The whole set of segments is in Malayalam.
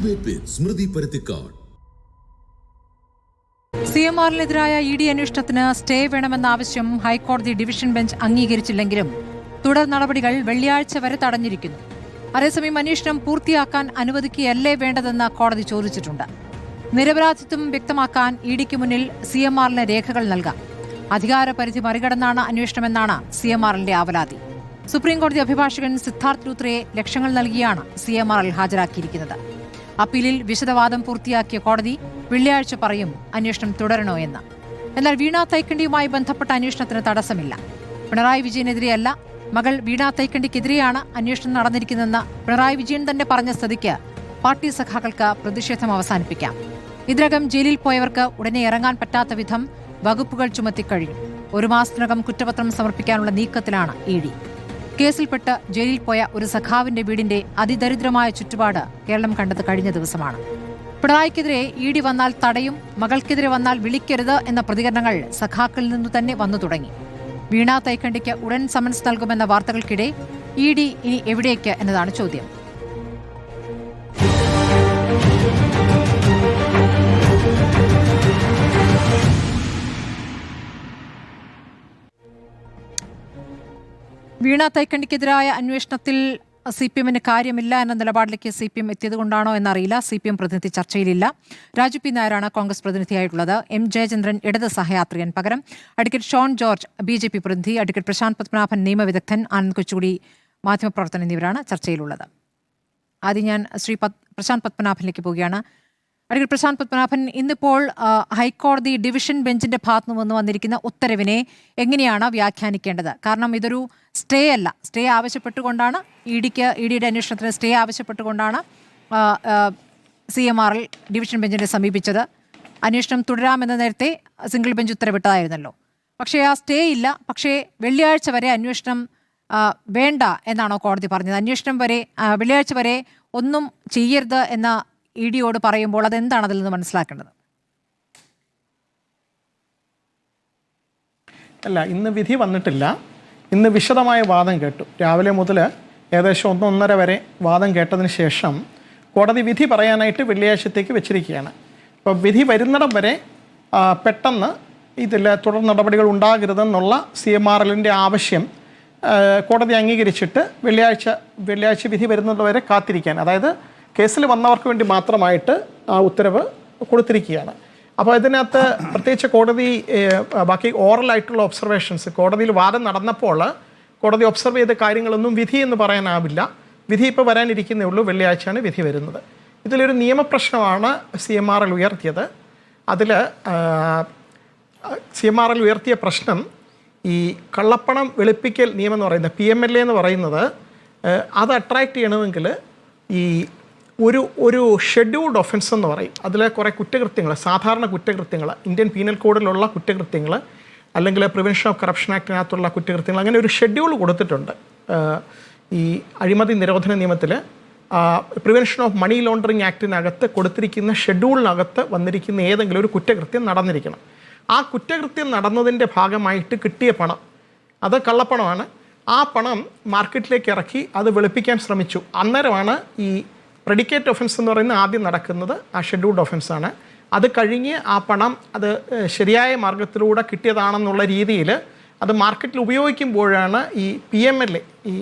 Debate with Smriti Parutikkad. CMR-നെതിരായ ED അന്വേഷണത്തിന് സ്റ്റേ വേണമെന്ന ആവശ്യം ഹൈക്കോടതി ഡിവിഷൻ ബെഞ്ച് അംഗീകരിച്ചില്ലെങ്കിലും തുടർ നടപടികൾ വെള്ളിയാഴ്ച വരെ തടഞ്ഞിരിക്കുന്നു. അതേസമയം അന്വേഷണം പൂർത്തിയാക്കാൻ അനുവദിക്കുകയല്ലേ വേണ്ടതെന്ന് കോടതി ചോദിച്ചിട്ടുണ്ട്. നിരപരാധിത്വം വ്യക്തമാക്കാൻ EDക്ക് മുന്നിൽ CMR-ന് രേഖകൾ നൽകാം. അധികാരപരിധി മറികടന്നാണ് അന്വേഷണമെന്നാണ് CMR-ന്റെ ആവലാതി. സുപ്രീംകോടതി അഭിഭാഷകൻ സിദ്ധാർത്ഥ് ലൂത്രയെ ലക്ഷങ്ങൾ നൽകിയാണ് CMR-ൽ ഹാജരാക്കിയിരിക്കുന്നത്. അപ്പീലിൽ വിശദവാദം പൂർത്തിയാക്കിയ കോടതി വെള്ളിയാഴ്ച പറയും അന്വേഷണം തുടരണോ എന്ന്. എന്നാൽ വീണ തൈക്കണ്ടിയുമായി ബന്ധപ്പെട്ട അന്വേഷണത്തിന് തടസ്സമില്ല. പിണറായി വിജയനെതിരെയല്ല, മകൾ വീണ തൈക്കണ്ടിക്കെതിരെയാണ് അന്വേഷണം നടന്നിരിക്കുന്നതെന്ന് പിണറായി വിജയൻ തന്നെ പറഞ്ഞ സ്ഥിതിക്ക് പാർട്ടി സഖാക്കൾക്ക് പ്രതിഷേധം അവസാനിപ്പിക്കാം. ഇതിനകം ജയിലിൽ പോയവർക്ക് ഉടനെ ഇറങ്ങാൻ പറ്റാത്ത വിധം വകുപ്പുകൾ ചുമത്തിക്കഴിഞ്ഞു. 1 മാസത്തിനകം കുറ്റപത്രം സമർപ്പിക്കാനുള്ള നീക്കത്തിലാണ് ED. കേസിൽപ്പെട്ട് ജയിലിൽ പോയ ഒരു സഖാവിന്റെ വീടിന്റെ അതിദരിദ്രമായ ചുറ്റുപാട് കേരളം കണ്ടത് കഴിഞ്ഞ ദിവസമാണ്. പിണറായിക്കെതിരെ ED വന്നാൽ തടയും, മകൾക്കെതിരെ വന്നാൽ വിളിക്കരുത് എന്ന പ്രതികരണങ്ങൾ സഖാക്കളിൽ നിന്നു തന്നെ വന്നു തുടങ്ങി. വീണ തൈക്കണ്ടിക്ക് ഉടൻ സമൻസ് നൽകുമെന്ന വാർത്തകൾക്കിടെ ED ഇനി എവിടേക്ക് എന്നതാണ് ചോദ്യം. വീണ തൈക്കണ്ടിക്കെതിരായ അന്വേഷണത്തിൽ CPM-ന് കാര്യമില്ല എന്ന നിലപാടിലേക്ക് CPM എത്തിയതുകൊണ്ടാണോ എന്നറിയില്ല. CPM പ്രതിനിധി ചർച്ചയിലില്ല. രാജു പി നായരാണ് കോൺഗ്രസ് പ്രതിനിധിയായിട്ടുള്ളത്. M ജയചന്ദ്രൻ ഇടത് സഹയാത്രികൻ, പകരം അഡ്വക്കേറ്റ് ഷോൺ ജോർജ് BJP പ്രതിനിധി, അഡ്വക്കേറ്റ് പ്രശാന്ത് പത്മനാഭൻ നിയമവിദഗ്ധൻ, ആനന്ദ് കൊച്ചുകൂടി മാധ്യമപ്രവർത്തകൻ എന്നിവരാണ് ചർച്ചയിലുള്ളത്. ആദ്യം ഞാൻ ശ്രീ പ്രശാന്ത് പത്മനാഭനിലേക്ക് പോവുകയാണ്. അഡ്വക്കേറ്റ് പ്രശാന്ത് പത്മനാഭൻ, ഇന്നിപ്പോൾ ഹൈക്കോടതി ഡിവിഷൻ ബെഞ്ചിന്റെ ഭാഗത്തു നിന്ന് വന്നിരിക്കുന്ന ഉത്തരവിനെ എങ്ങനെയാണ് വ്യാഖ്യാനിക്കേണ്ടത്? കാരണം ഇതൊരു സ്റ്റേ അല്ല. സ്റ്റേ ആവശ്യപ്പെട്ടുകൊണ്ടാണ് EDയുടെ അന്വേഷണത്തിന് സ്റ്റേ ആവശ്യപ്പെട്ടുകൊണ്ടാണ് CMR-ൽ ഡിവിഷൻ ബെഞ്ചിനെ സമീപിച്ചത്. അന്വേഷണം തുടരാമെന്ന് നേരത്തെ സിംഗിൾ ബെഞ്ച് ഉത്തരവിട്ടതായിരുന്നല്ലോ. പക്ഷേ ആ സ്റ്റേ ഇല്ല. പക്ഷേ വെള്ളിയാഴ്ച വരെ അന്വേഷണം വേണ്ട എന്നാണോ കോടതി പറഞ്ഞത്? അന്വേഷണം വരെ വെള്ളിയാഴ്ച വരെ ഒന്നും ചെയ്യരുത് എന്ന EDയോട് പറയുമ്പോൾ അതെന്താണ് അതിൽ നിന്ന് മനസ്സിലാക്കേണ്ടത്? അല്ല, ഇന്ന് വിധി വന്നിട്ടില്ല. ഇന്ന് വിശദമായ വാദം കേട്ടു. രാവിലെ മുതൽ ഏകദേശം 1-1.5 വരെ വാദം കേട്ടതിന് ശേഷം കോടതി വിധി പറയാനായിട്ട് വെള്ളിയാഴ്ചത്തേക്ക് വെച്ചിരിക്കുകയാണ്. അപ്പോൾ വിധി വരുന്നിടം വരെ പെട്ടെന്ന് ഇതിൽ തുടർ നടപടികൾ ഉണ്ടാകരുതെന്നുള്ള CMR-ന്റെ ആവശ്യം കോടതി അംഗീകരിച്ചിട്ട് വെള്ളിയാഴ്ച വിധി വരുന്നത് വരെ കാത്തിരിക്കാൻ, അതായത് കേസിൽ വന്നവർക്ക് വേണ്ടി മാത്രമായിട്ട് ആ ഉത്തരവ് കൊടുത്തിരിക്കുകയാണ്. അപ്പോൾ ഇതിനകത്ത് പ്രത്യേകിച്ച് കോടതി ബാക്കി ഓറലായിട്ടുള്ള ഒബ്സർവേഷൻസ്, കോടതിയിൽ വാദം നടന്നപ്പോൾ കോടതി ഒബ്സർവ് ചെയ്ത കാര്യങ്ങളൊന്നും വിധി എന്ന് പറയാനാവില്ല. വിധി ഇപ്പോൾ വരാനിരിക്കുന്നേ ഉള്ളൂ. വെള്ളിയാഴ്ചയാണ് വിധി വരുന്നത്. ഇതിലൊരു നിയമപ്രശ്നമാണ് CMR-ൽ ഉയർത്തിയത്. അതിൽ CMR-ൽ ഉയർത്തിയ പ്രശ്നം ഈ കള്ളപ്പണം വെളുപ്പിക്കൽ നിയമം എന്ന് പറയുന്നത് PMLA എന്ന് പറയുന്നത് അത് അട്രാക്റ്റ് ചെയ്യണമെങ്കിൽ ഈ ഒരു ഷെഡ്യൂൾഡ് ഒഫൻസ് എന്ന് പറയും. അതിൽ കുറേ കുറ്റകൃത്യങ്ങൾ, സാധാരണ കുറ്റകൃത്യങ്ങൾ, ഇന്ത്യൻ പീനൽ കോഡിലുള്ള കുറ്റകൃത്യങ്ങൾ, അല്ലെങ്കിൽ പ്രിവെൻഷൻ ഓഫ് കറപ്ഷൻ ആക്ടിനകത്തുള്ള കുറ്റകൃത്യങ്ങൾ, അങ്ങനെ ഒരു ഷെഡ്യൂൾ കൊടുത്തിട്ടുണ്ട്. ഈ അഴിമതി നിരോധന നിയമത്തിൽ പ്രിവെൻഷൻ ഓഫ് മണി ലോണ്ടറിങ് ആക്ടിനകത്ത് കൊടുത്തിരിക്കുന്ന ഷെഡ്യൂളിനകത്ത് വന്നിരിക്കുന്ന ഏതെങ്കിലും ഒരു കുറ്റകൃത്യം നടന്നിരിക്കണം. ആ കുറ്റകൃത്യം നടന്നതിൻ്റെ ഭാഗമായിട്ട് കിട്ടിയ പണം അത് കള്ളപ്പണമാണ്. ആ പണം മാർക്കറ്റിലേക്ക് ഇറക്കി അത് വെളുപ്പിക്കാൻ ശ്രമിച്ചു. അന്നേരമാണ് ഈ പ്രെഡിക്കേറ്റ് ഒഫൻസ് എന്ന് പറയുന്നത് ആദ്യം നടക്കുന്നത്. ആ ഷെഡ്യൂൾഡ് ഒഫൻസാണ്. അത് കഴിഞ്ഞ് ആ പണം അത് ശരിയായ മാർഗത്തിലൂടെ കിട്ടിയതാണെന്നുള്ള രീതിയിൽ അത് മാർക്കറ്റിൽ ഉപയോഗിക്കുമ്പോഴാണ് ഈ PMLA, ഈ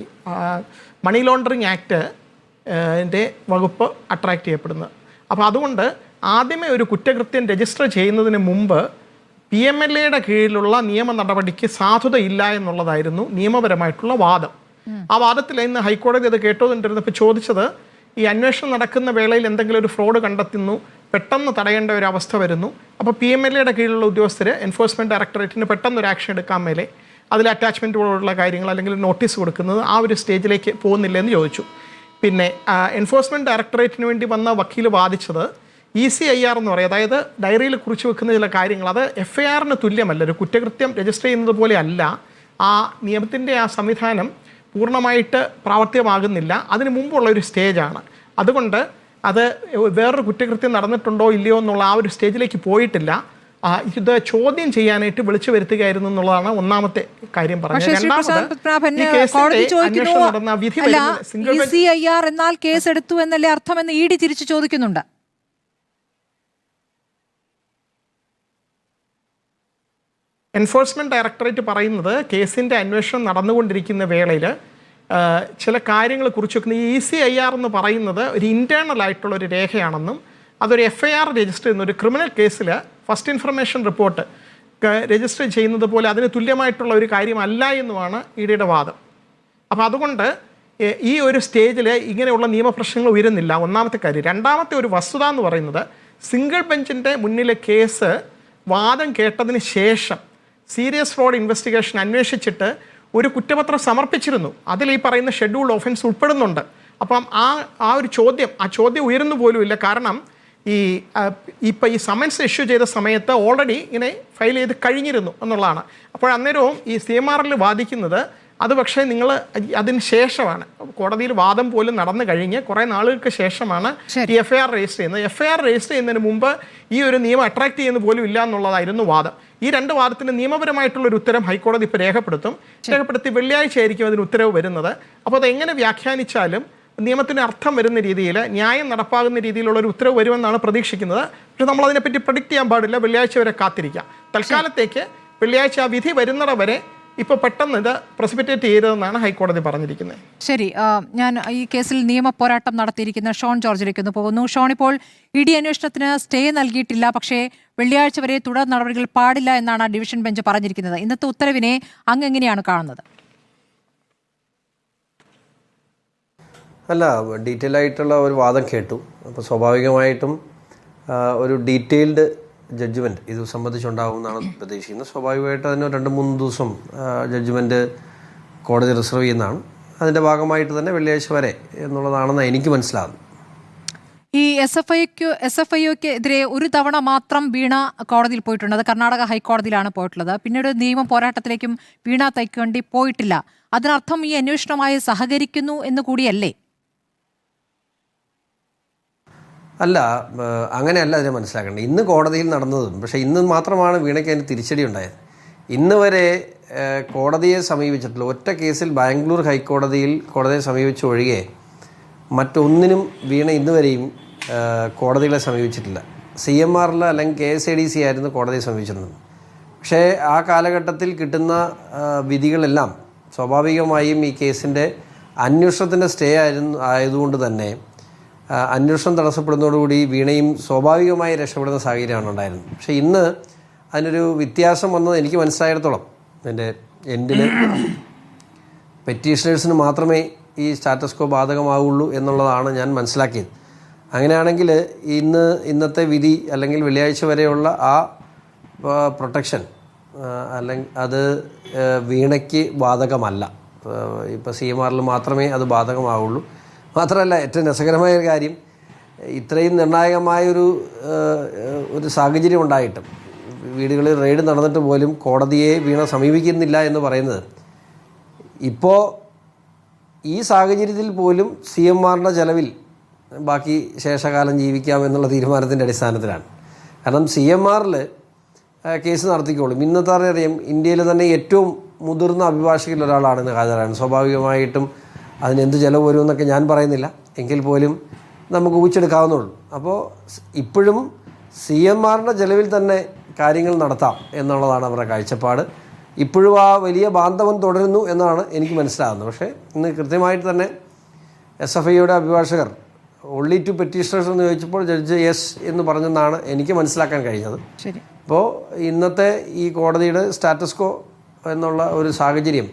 മണി ലോണ്ടറിങ് ആക്ടിൻ്റെ വകുപ്പ് അട്രാക്റ്റ് ചെയ്യപ്പെടുന്നത്. അപ്പോൾ അതുകൊണ്ട് ആദ്യമേ ഒരു കുറ്റകൃത്യം രജിസ്റ്റർ ചെയ്യുന്നതിന് മുമ്പ് PMLA-യുടെ കീഴിലുള്ള നിയമ നടപടിക്ക് സാധുതയില്ല എന്നുള്ളതായിരുന്നു നിയമപരമായിട്ടുള്ള വാദം. ആ വാദത്തിൽ ഇന്ന് ഹൈക്കോടതി അത് കേട്ടുകൊണ്ടിരുന്നപ്പോൾ ചോദിച്ചത്, ഈ അന്വേഷണം നടക്കുന്ന വേളയിൽ എന്തെങ്കിലും ഒരു ഫ്രോഡ് കണ്ടെത്തുന്നു, പെട്ടെന്ന് തടയേണ്ട ഒരു അവസ്ഥ വരുന്നു. അപ്പോൾ PMLA-യുടെ കീഴിലുള്ള ഉദ്യോഗസ്ഥർ എൻഫോഴ്സ്മെൻറ്റ് ഡയറക്ടറേറ്റിന് പെട്ടെന്നൊരു ആക്ഷൻ എടുക്കാൻ മേലെ അതിൽ അറ്റാച്ച്മെൻറ്റ് പോലുള്ള കാര്യങ്ങൾ അല്ലെങ്കിൽ നോട്ടീസ് കൊടുക്കുന്നത് ആ ഒരു സ്റ്റേജിലേക്ക് പോകുന്നില്ലെന്ന് ചോദിച്ചു. പിന്നെ എൻഫോഴ്സ്മെൻറ്റ് ഡയറക്ടറേറ്റിന് വേണ്ടി വന്ന വക്കീൽ വാദിച്ചത് ECIR എന്ന് പറയും, അതായത് ഡയറിയിൽ കുറിച്ച് വെക്കുന്ന ചില കാര്യങ്ങൾ, അത് FIR-ന് തുല്യമല്ല, ഒരു കുറ്റകൃത്യം രജിസ്റ്റർ ചെയ്യുന്നത് പോലെ അല്ല. ആ നിയമത്തിൻ്റെ ആ സംവിധാനം പൂർണ്ണമായിട്ട് പ്രാവർത്തികമാകുന്നില്ല. അതിന് മുമ്പുള്ള ഒരു സ്റ്റേജാണ്. അതുകൊണ്ട് അത് വേറൊരു കുറ്റകൃത്യം നടന്നിട്ടുണ്ടോ ഇല്ലയോ എന്നുള്ള ആ ഒരു സ്റ്റേജിലേക്ക് പോയിട്ടില്ല. ഇത് ചോദ്യം ചെയ്യാനായിട്ട് വിളിച്ചു വരുത്തുകയായിരുന്നു എന്നുള്ളതാണ് ഒന്നാമത്തെ കാര്യം പറഞ്ഞത്. ECIR എന്നാൽ കേസ് എടുത്തു എന്നല്ലേ അർത്ഥമെന്ന് ED തിരിച്ചു ചോദിക്കുന്നുണ്ട്. എൻഫോഴ്സ്മെന്റ് ഡയറക്ടറേറ്റ് പറയുന്നത് കേസിന്റെ അന്വേഷണം നടന്നുകൊണ്ടിരിക്കുന്ന വേളയിൽ ചില കാര്യങ്ങൾ കുറിച്ച് വെക്കുന്ന ഈ ECIR എന്ന് പറയുന്നത് ഒരു ഇന്റേണൽ ആയിട്ടുള്ള ഒരു രേഖയാണെന്നും അതൊരു FIR രജിസ്റ്റർ ചെയ്യുന്ന ഒരു ക്രിമിനൽ കേസിൽ ഫസ്റ്റ് ഇൻഫർമേഷൻ റിപ്പോർട്ട് രജിസ്റ്റർ ചെയ്യുന്നത് പോലെ അതിന് തുല്യമായിട്ടുള്ള ഒരു കാര്യമല്ല എന്നുമാണ് EDയുടെ വാദം. അപ്പോൾ അതുകൊണ്ട് ഈ ഒരു സ്റ്റേജിൽ ഇങ്ങനെയുള്ള നിയമപ്രശ്നങ്ങൾ ഉയരുന്നില്ല, ഒന്നാമത്തെ കാര്യം. രണ്ടാമത്തെ ഒരു വസ്തുത എന്ന് പറയുന്നത് സിംഗിൾ ബെഞ്ചിൻ്റെ മുന്നിലെ കേസ് വാദം കേട്ടതിന് ശേഷം സീരിയസ് ഫ്രോഡ് ഇൻവെസ്റ്റിഗേഷൻ അന്വേഷിച്ചിട്ട് ഒരു കുറ്റപത്രം സമർപ്പിച്ചിരുന്നു. അതിൽ ഈ പറയുന്ന ഷെഡ്യൂൾഡ് ഓഫൻസ് ഉൾപ്പെടുന്നുണ്ട്. അപ്പം ആ ഒരു ചോദ്യം ഉയരുന്നു പോലുമില്ല. കാരണം ഇപ്പോൾ ഈ സമൻസ് ഇഷ്യൂ ചെയ്ത സമയത്ത് ഓൾറെഡി ഇങ്ങനെ ഫയൽ ചെയ്ത് കഴിഞ്ഞിരുന്നു എന്നുള്ളതാണ്. അപ്പോൾ അന്നേരവും ഈ CMRL വാദിക്കുന്നത് അത് പക്ഷേ നിങ്ങൾ അതിന് ശേഷമാണ്, കോടതിയിൽ വാദം പോലും നടന്നു കഴിഞ്ഞ് കുറേ നാളുകൾക്ക് ശേഷമാണ് ഈ FIR രജിസ്റ്റർ ചെയ്യുന്നത്. FIR രജിസ്റ്റർ ചെയ്യുന്നതിന് മുമ്പ് ഈ ഒരു നിയമം അട്രാക്ട് ചെയ്യുന്ന പോലും ഇല്ല എന്നുള്ളതായിരുന്നു വാദം. ഈ രണ്ട് വാദത്തിന് നിയമപരമായിട്ടുള്ളൊരു ഉത്തരം ഹൈക്കോടതി ഇപ്പോൾ രേഖപ്പെടുത്തി വെള്ളിയാഴ്ച ആയിരിക്കും അതിന് ഉത്തരവ് വരുന്നത്. അപ്പോൾ അത് എങ്ങനെ വ്യാഖ്യാനിച്ചാലും നിയമത്തിന് അർത്ഥം വരുന്ന രീതിയിൽ, ന്യായം നടപ്പാകുന്ന രീതിയിലുള്ള ഒരു ഉത്തരവ് വരുമെന്നാണ് പ്രതീക്ഷിക്കുന്നത്. പക്ഷെ നമ്മളതിനെപ്പറ്റി പ്രഡിക്റ്റ് ചെയ്യാൻ പാടില്ല, വെള്ളിയാഴ്ച വരെ കാത്തിരിക്കാം. തൽക്കാലത്തേക്ക് വെള്ളിയാഴ്ച ആ വിധി വരുന്നിട വരെ ഇപ്പോൾ പെട്ടെന്ന് ഇത് പ്രസിപ്പിറ്റേറ്റ് ചെയ്തതെന്നാണ് ഹൈക്കോടതി പറഞ്ഞിരിക്കുന്നത്. ശരി, ഞാൻ ഈ കേസിൽ നിയമ പോരാട്ടം നടത്തിയിരിക്കുന്ന ഷോൺ ജോർജിലേക്ക് ഒന്ന് പോകുന്നു. ഷോൺ, ഇപ്പോൾ ED അന്വേഷണത്തിന് സ്റ്റേ നൽകിയിട്ടില്ല, പക്ഷേ വെള്ളിയാഴ്ച വരെ തുടർ നടപടികൾ പാടില്ല എന്നാണ് ഡിവിഷൻ ബെഞ്ച് പറഞ്ഞിരിക്കുന്നത്. ഇന്നത്തെ ഉത്തരവിനെ അങ്ങ് എങ്ങനെയാണ് കാണുന്നത്? അല്ല, ഡീറ്റെയിൽ ആയിട്ടുള്ള ഒരു വാദം കേട്ടു. അപ്പോൾ സ്വാഭാവികമായിട്ടും ഒരു ഡീറ്റെയിൽഡ് ജഡ്ജ്മെൻറ്റ് ഇത് സംബന്ധിച്ചുണ്ടാകുമെന്നാണ് പ്രതീക്ഷിക്കുന്നത്. സ്വാഭാവികമായിട്ട് അതിന് 2-3 ദിവസം ജഡ്ജ്മെൻറ്റ് കോടതി റിസർവ് ചെയ്യുന്നതാണ്. അതിൻ്റെ ഭാഗമായിട്ട് തന്നെ വെള്ളിയാഴ്ച വരെ എന്നുള്ളതാണെന്ന് എനിക്ക് മനസ്സിലാകുന്നു. ഈ SFIക്കെതിരെ ഒരു തവണ മാത്രം വീണ കോടതിയിൽ പോയിട്ടുണ്ട്. അത് കർണാടക ഹൈക്കോടതിയിലാണ് പോയിട്ടുള്ളത്. പിന്നീട് നിയമ പോരാട്ടത്തിലേക്കും വീണ തൈക്കേണ്ടി പോയിട്ടില്ല. അതിനർത്ഥം ഈ അന്വേഷണവുമായി സഹകരിക്കുന്നു എന്ന് കൂടിയല്ലേ? അല്ല, അങ്ങനെയല്ല അതിനെ മനസ്സിലാക്കേണ്ടത്. ഇന്ന് കോടതിയിൽ നടന്നതും, പക്ഷേ ഇന്ന് മാത്രമാണ് വീണയ്ക്ക് അതിന് തിരിച്ചടി ഉണ്ടായത്. ഇന്ന് വരെ കോടതിയെ സമീപിച്ചിട്ടുള്ള ഒറ്റ കേസിൽ ബാംഗ്ലൂർ ഹൈക്കോടതിയിൽ കോടതിയെ സമീപിച്ച് ഒഴികെ മറ്റൊന്നിനും വീണ ഇന്ന് വരെയും കോടതികളെ സമീപിച്ചിട്ടില്ല. CMRL അല്ലെങ്കിൽ KSADC ആയിരുന്നു കോടതിയെ സമീപിച്ചിരുന്നത്. പക്ഷേ ആ കാലഘട്ടത്തിൽ കിട്ടുന്ന വിധികളെല്ലാം സ്വാഭാവികമായും ഈ കേസിൻ്റെ അന്വേഷണത്തിൻ്റെ സ്റ്റേ ആയതുകൊണ്ട് തന്നെ അന്വേഷണം തടസ്സപ്പെടുന്നതോടുകൂടി വീണയും സ്വാഭാവികമായി രക്ഷപ്പെടുന്ന സാഹചര്യമാണ് ഉണ്ടായിരുന്നത്. പക്ഷേ ഇന്ന് അതിനൊരു വ്യത്യാസം വന്നത് എനിക്ക് മനസ്സിലായിടത്തോളം എൻ്റെ എൻഡിൽ പെറ്റീഷണേഴ്സിന് മാത്രമേ ഈ സ്റ്റാറ്റസ് കോ ബാധകമാവുള്ളൂ എന്നുള്ളതാണ് ഞാൻ മനസ്സിലാക്കിയത്. അങ്ങനെയാണെങ്കിൽ ഇന്നത്തെ വിധി അല്ലെങ്കിൽ വെള്ളിയാഴ്ച വരെയുള്ള ആ പ്രൊട്ടക്ഷൻ അല്ലെങ്കിൽ അത് വീണയ്ക്ക് ബാധകമല്ല. ഇപ്പോൾ CMRL മാത്രമേ അത് ബാധകമാവുള്ളൂ. മാത്രമല്ല, ഏറ്റവും രസകരമായ ഒരു കാര്യം, ഇത്രയും നിർണായകമായൊരു സാഹചര്യം ഉണ്ടായിട്ടും വീടുകളിൽ റെയ്ഡ് നടന്നിട്ട് പോലും കോടതിയെ വീണ സമീപിക്കുന്നില്ല എന്ന് പറയുന്നത് ഇപ്പോൾ ഈ സാഹചര്യത്തിൽ പോലും CMRന്റെ ചെലവിൽ ബാക്കി ശേഷകാലം ജീവിക്കാം എന്നുള്ള തീരുമാനത്തിൻ്റെ അടിസ്ഥാനത്തിലാണ്. കാരണം CMRൽ കേസ് നടത്തിക്കോളും. ഇന്നത്തെ അറിയാം, ഇന്ത്യയിൽ തന്നെ ഏറ്റവും മുതിർന്ന അഭിഭാഷകരിൽ ഒരാളാണെന്ന് ഹാജരാണ്. സ്വാഭാവികമായിട്ടും അതിനെന്ത് ചിലവ് വരുമെന്നൊക്കെ ഞാൻ പറയുന്നില്ല, എങ്കിൽ പോലും നമുക്ക് ഊഹിച്ചെടുക്കാവുന്നുള്ളൂ. അപ്പോൾ ഇപ്പോഴും CMRന്റെ ചെലവിൽ തന്നെ കാര്യങ്ങൾ നടത്താം എന്നുള്ളതാണ് അവരുടെ കാഴ്ചപ്പാട്. ഇപ്പോഴും ആ വലിയ ബാന്ധവം തുടരുന്നു എന്നാണ് എനിക്ക് മനസ്സിലാകുന്നത്. പക്ഷേ ഇന്ന് കൃത്യമായിട്ട് തന്നെ SFIയുടെ അഭിഭാഷകർ ഓൺലി ടു പെറ്റീഷണേഴ്സ് എന്ന് ചോദിച്ചപ്പോൾ ജഡ്ജ് യെസ് എന്ന് പറഞ്ഞെന്നാണ് എനിക്ക് മനസ്സിലാക്കാൻ കഴിഞ്ഞത്. അപ്പോൾ ഇന്നത്തെ ഈ കോടതിയുടെ സ്റ്റാറ്റസ് കോ എന്നുള്ള ഒരു സാഹചര്യം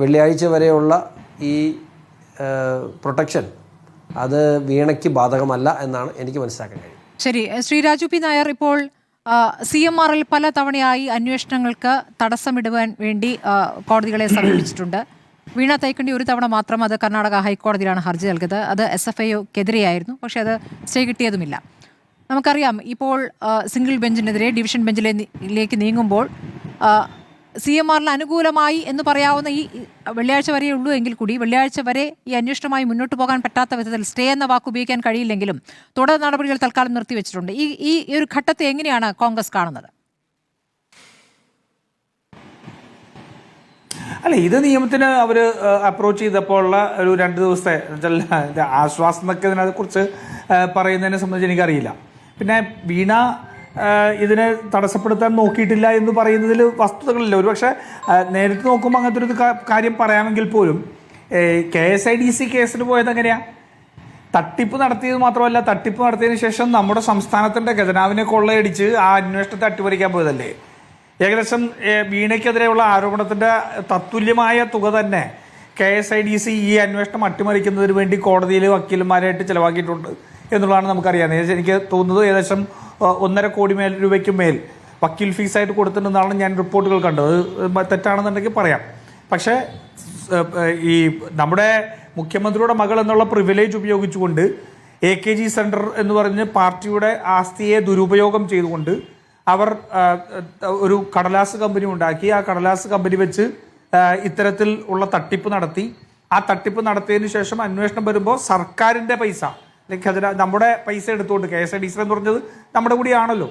വെള്ളിയാഴ്ച വരെയുള്ള ഈ പ്രൊട്ടക്ഷൻ അത് വീണയ്ക്ക് ബാധകമല്ല എന്നാണ് എനിക്ക് മനസ്സിലാക്കാൻ കഴിയും. ശരി, ശ്രീ രാജു പി നായർ, ഇപ്പോൾ CMRൽ പല തവണയായി അന്വേഷണങ്ങൾക്ക് തടസ്സമിടുവാൻ വേണ്ടി കോടതികളെ സമീപിച്ചിട്ടുണ്ട്. വീണ തൈക്കണ്ടി ഒരു തവണ മാത്രം, അത് കർണാടക ഹൈക്കോടതിയിലാണ് ഹർജി നൽകിയത്. അത് SFIക്കെതിരെയായിരുന്നു, പക്ഷേ അത് സ്റ്റേ കിട്ടിയതുമില്ല. നമുക്കറിയാം, ഇപ്പോൾ സിംഗിൾ ബെഞ്ചിനെതിരെ ഡിവിഷൻ ബെഞ്ചിലേക്ക് നീങ്ങുമ്പോൾ CMR അനുകൂലമായി എന്ന് പറയാവുന്ന ഈ വെള്ളിയാഴ്ച വരെയേ ഉള്ളൂ എങ്കിൽ കൂടി വെള്ളിയാഴ്ച വരെ ഈ അന്വേഷണമായി മുന്നോട്ട് പോകാൻ പറ്റാത്ത വിധത്തിൽ സ്റ്റേ എന്ന വാക്ക് ഉപയോഗിക്കാൻ കഴിയില്ലെങ്കിലും തുടർ നടപടികൾ തൽക്കാലം നിർത്തിവെച്ചിട്ടുണ്ട്. ഈ ഒരു ഘട്ടത്തെ എങ്ങനെയാണ് കോൺഗ്രസ് കാണുന്നത്? അല്ല, ഇത് നിയമത്തിന് അവർ അപ്രോച്ച് ചെയ്തപ്പോൾ ഉള്ള ഒരു 2 ദിവസത്തെ ആശ്വാസം എന്നൊക്കെ ഇതിനെക്കുറിച്ച് പറയുന്നതിനെ സംബന്ധിച്ച് എനിക്കറിയില്ല. പിന്നെ വീണ ഇതിനെ തടസ്സപ്പെടുത്താൻ നോക്കിയിട്ടില്ല എന്ന് പറയുന്നതിൽ വസ്തുതകളില്ല. ഒരുപക്ഷെ നേരിട്ട് നോക്കുമ്പോൾ അങ്ങനത്തെ ഒരു കാര്യം പറയാമെങ്കിൽ പോലും KSIDC കേസിന് പോയത് എങ്ങനെയാണ്? തട്ടിപ്പ് നടത്തിയത് മാത്രമല്ല, തട്ടിപ്പ് നടത്തിയതിന് ശേഷം നമ്മുടെ സംസ്ഥാനത്തിൻ്റെ ഖജനാവിനെ കൊള്ളയടിച്ച് ആ അന്വേഷണത്തെ അട്ടിമറിക്കാൻ പോയതല്ലേ. ഏകദേശം വീണയ്ക്കെതിരെയുള്ള ആരോപണത്തിൻ്റെ തത്തുല്യമായ തുക തന്നെ KSIDC ഈ അന്വേഷണം അട്ടിമറിക്കുന്നതിന് വേണ്ടി കോടതിയിൽ വക്കീലന്മാരായിട്ട് ചിലവാക്കിയിട്ടുണ്ട് എന്നുള്ളതാണ് നമുക്കറിയാം. എനിക്ക് തോന്നുന്നത് ഏകദേശം 1.5 കോടി രൂപയ്ക്ക് മേൽ വക്കീൽ ഫീസായിട്ട് കൊടുത്തിട്ടുണ്ടെന്നാണ് ഞാൻ റിപ്പോർട്ടുകൾ കണ്ടത്. തെറ്റാണെന്നുണ്ടെങ്കിൽ പറയാം. പക്ഷേ ഈ നമ്മുടെ മുഖ്യമന്ത്രിയുടെ മകൾ എന്നുള്ള പ്രിവിലേജ് ഉപയോഗിച്ചുകൊണ്ട് AKG സെൻറ്റർ എന്ന് പറഞ്ഞ് പാർട്ടിയുടെ ആസ്തിയെ ദുരുപയോഗം ചെയ്തുകൊണ്ട് അവർ ഒരു കടലാസ് കമ്പനി ഉണ്ടാക്കി. ആ കടലാസ് കമ്പനി വെച്ച് ഇത്തരത്തിൽ ഉള്ള തട്ടിപ്പ് നടത്തി. ആ തട്ടിപ്പ് നടത്തിയതിന് ശേഷം അന്വേഷണം വരുമ്പോൾ സർക്കാരിൻ്റെ പൈസ, നമ്മുടെ പൈസ എടുത്തുകൊണ്ട്, KSIDC എന്ന് പറഞ്ഞത് നമ്മുടെ കൂടിയാണല്ലോ,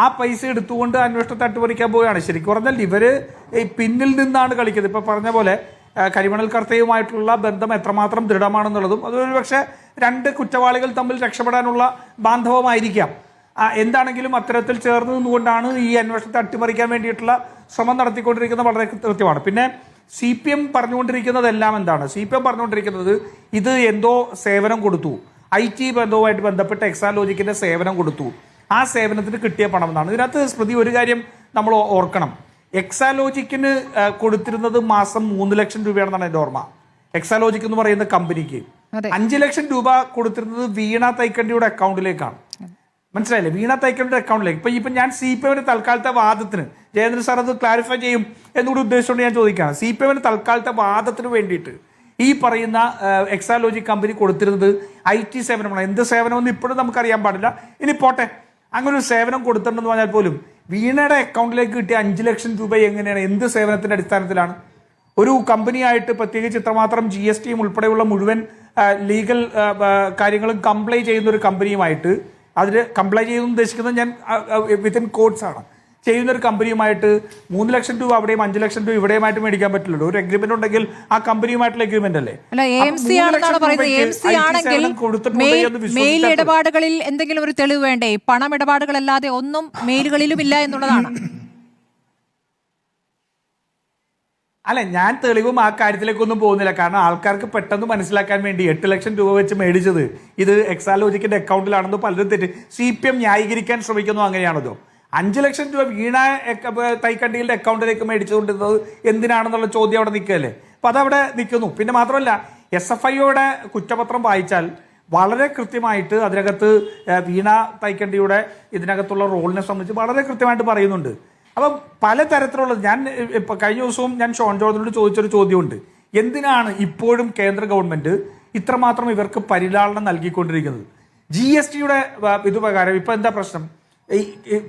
ആ പൈസ എടുത്തുകൊണ്ട് അന്വേഷണത്തെ അട്ടിമറിക്കാൻ പോവുകയാണ്. ശരിക്കും പറഞ്ഞാൽ ഇവർ പിന്നിൽ നിന്നാണ് കളിക്കുന്നത്. ഇപ്പോൾ പറഞ്ഞ പോലെ കരിമണൽ കർത്തയുമായിട്ടുള്ള ബന്ധം എത്രമാത്രം ദൃഢമാണെന്നുള്ളതും അതൊരു പക്ഷേ 2 കുറ്റവാളികൾ തമ്മിൽ രക്ഷപ്പെടാനുള്ള ബാന്ധവമായിരിക്കാം. എന്താണെങ്കിലും അത്തരത്തിൽ ചേർന്ന് നിന്നുകൊണ്ടാണ് ഈ അന്വേഷണത്തെ അട്ടിമറിക്കാൻ വേണ്ടിയിട്ടുള്ള ശ്രമം നടത്തിക്കൊണ്ടിരിക്കുന്നത്. വളരെ കൃത്യമാണ്. പിന്നെ CPM പറഞ്ഞുകൊണ്ടിരിക്കുന്നതെല്ലാം എന്താണ്? CPM പറഞ്ഞുകൊണ്ടിരിക്കുന്നത് ഇത് എന്തോ സേവനം കൊടുത്തു, IT ബന്ധവുമായിട്ട് ബന്ധപ്പെട്ട് എക്സാലോജിക്കിൻ്റെ സേവനം കൊടുത്തു, ആ സേവനത്തിന് കിട്ടിയ പണം എന്നാണ്. ഇതിനകത്ത് സ്മൃതി ഒരു കാര്യം നമ്മൾ ഓർക്കണം. എക്സാലോജിക്കിന് കൊടുത്തിരുന്നത് മാസം 3 ലക്ഷം രൂപയാണെന്നാണ് എൻ്റെ ഓർമ്മ. എക്സാലോജിക് എന്ന് പറയുന്ന കമ്പനിക്ക് 5 ലക്ഷം രൂപ കൊടുത്തിരുന്നത് വീണ തൈക്കണ്ടിയുടെ അക്കൗണ്ടിലേക്കാണ്. മനസ്സിലായില്ലേ? വീണ തൈക്കണ്ടിയുടെ അക്കൗണ്ടിലേക്ക്. ഇപ്പം ഞാൻ CPM തൽക്കാലത്തെ വാദത്തിന്, ജയേന്ദ്രൻ സാർ അത് ക്ലാരിഫൈ ചെയ്യും എന്നുകൂടി ഉദ്ദേശിച്ചുകൊണ്ട് ഞാൻ ചോദിക്കുകയാണ്. CPM തൽക്കാലത്തെ വാദത്തിന് വേണ്ടിയിട്ട് ഈ പറയുന്ന എക്സാലോജിക് കമ്പനി കൊടുത്തിരുന്നത് IT സേവനമാണ്. എന്ത് സേവനമെന്ന് ഇപ്പോഴും നമുക്കറിയാൻ പാടില്ല. ഇനി പോട്ടെ, അങ്ങനെ ഒരു സേവനം കൊടുത്തിട്ടുണ്ടെന്ന് പറഞ്ഞാൽ പോലും വീണയുടെ അക്കൗണ്ടിലേക്ക് കിട്ടിയ 5 ലക്ഷം രൂപ എങ്ങനെയാണ്, എന്ത് സേവനത്തിൻ്റെ അടിസ്ഥാനത്തിലാണ്? ഒരു കമ്പനിയായിട്ട് പ്രത്യേകിച്ച് ഇത്രമാത്രം GST ഉൾപ്പെടെയുള്ള മുഴുവൻ ലീഗൽ കാര്യങ്ങളും കംപ്ലൈ ചെയ്യുന്ന ഒരു കമ്പനിയുമായിട്ട്, അതിൽ കംപ്ലൈ ചെയ്യുന്ന ഉദ്ദേശിക്കുന്നത് ഞാൻ വിത്തിൻ കോഡ്സ് ആണ്, ചെയ്യുന്നൊരു കമ്പനിയുമായിട്ട് 3 ലക്ഷം രൂപ അവിടെയും 5 ലക്ഷം രൂപ ഇവിടെയുമായിട്ട് മേടിക്കാൻ പറ്റില്ലല്ലോ. ഒരു എഗ്രിമെന്റ് ഉണ്ടെങ്കിൽ ആ കമ്പനിയുമായിട്ടുള്ള എഗ്രിമെന്റ് അല്ലേ. മെയിൽ ഇടപാടുകളിൽ എന്തെങ്കിലും ഒരു തെളിവ് വേണ്ടേ? പണം ഇടപാടുകളല്ലാതെ ഒന്നും മെയിലുകളിലും ഇല്ല എന്നുള്ളതാണ്. അല്ല, ഞാൻ തെളിവും ആ കാര്യത്തിലേക്കൊന്നും പോകുന്നില്ല. കാരണം ആൾക്കാർക്ക് പെട്ടെന്ന് മനസ്സിലാക്കാൻ വേണ്ടി 8 ലക്ഷം രൂപ വെച്ച് മേടിച്ചത് ഇത് എക്സാലോജിക്കിന്റെ അക്കൗണ്ടിലാണെന്നോ പലരും തെറ്റ് CPM ന്യായീകരിക്കാൻ ശ്രമിക്കുന്നു. അങ്ങനെയാണല്ലോ. 5 ലക്ഷം രൂപ വീണ തൈക്കണ്ടിയുടെ അക്കൗണ്ടിലേക്ക് മേടിച്ചുകൊണ്ടിരുന്നത് എന്തിനാണെന്നുള്ള ചോദ്യം അവിടെ നിൽക്കുകയല്ലേ. അപ്പോൾ അതവിടെ നിൽക്കുന്നു. പിന്നെ മാത്രമല്ല, SFIയുടെ കുറ്റപത്രം വായിച്ചാൽ വളരെ കൃത്യമായിട്ട് അതിനകത്ത് വീണ തൈക്കണ്ടിയുടെ ഇതിനകത്തുള്ള റോളിനെ സംബന്ധിച്ച് വളരെ കൃത്യമായിട്ട് പറയുന്നുണ്ട്. അപ്പം പലതരത്തിലുള്ളത്, ഞാൻ ഇപ്പോൾ കഴിഞ്ഞ ദിവസവും ഞാൻ ഷോൺ ജോർജിനോട് ചോദിച്ചൊരു ചോദ്യമുണ്ട്. എന്തിനാണ് ഇപ്പോഴും കേന്ദ്ര ഗവൺമെൻറ് ഇത്രമാത്രം ഇവർക്ക് പരിലാളനം നൽകിക്കൊണ്ടിരിക്കുന്നത്? GSTയുടെ ഇത് പ്രകാരം ഇപ്പോൾ എന്താ പ്രശ്നം?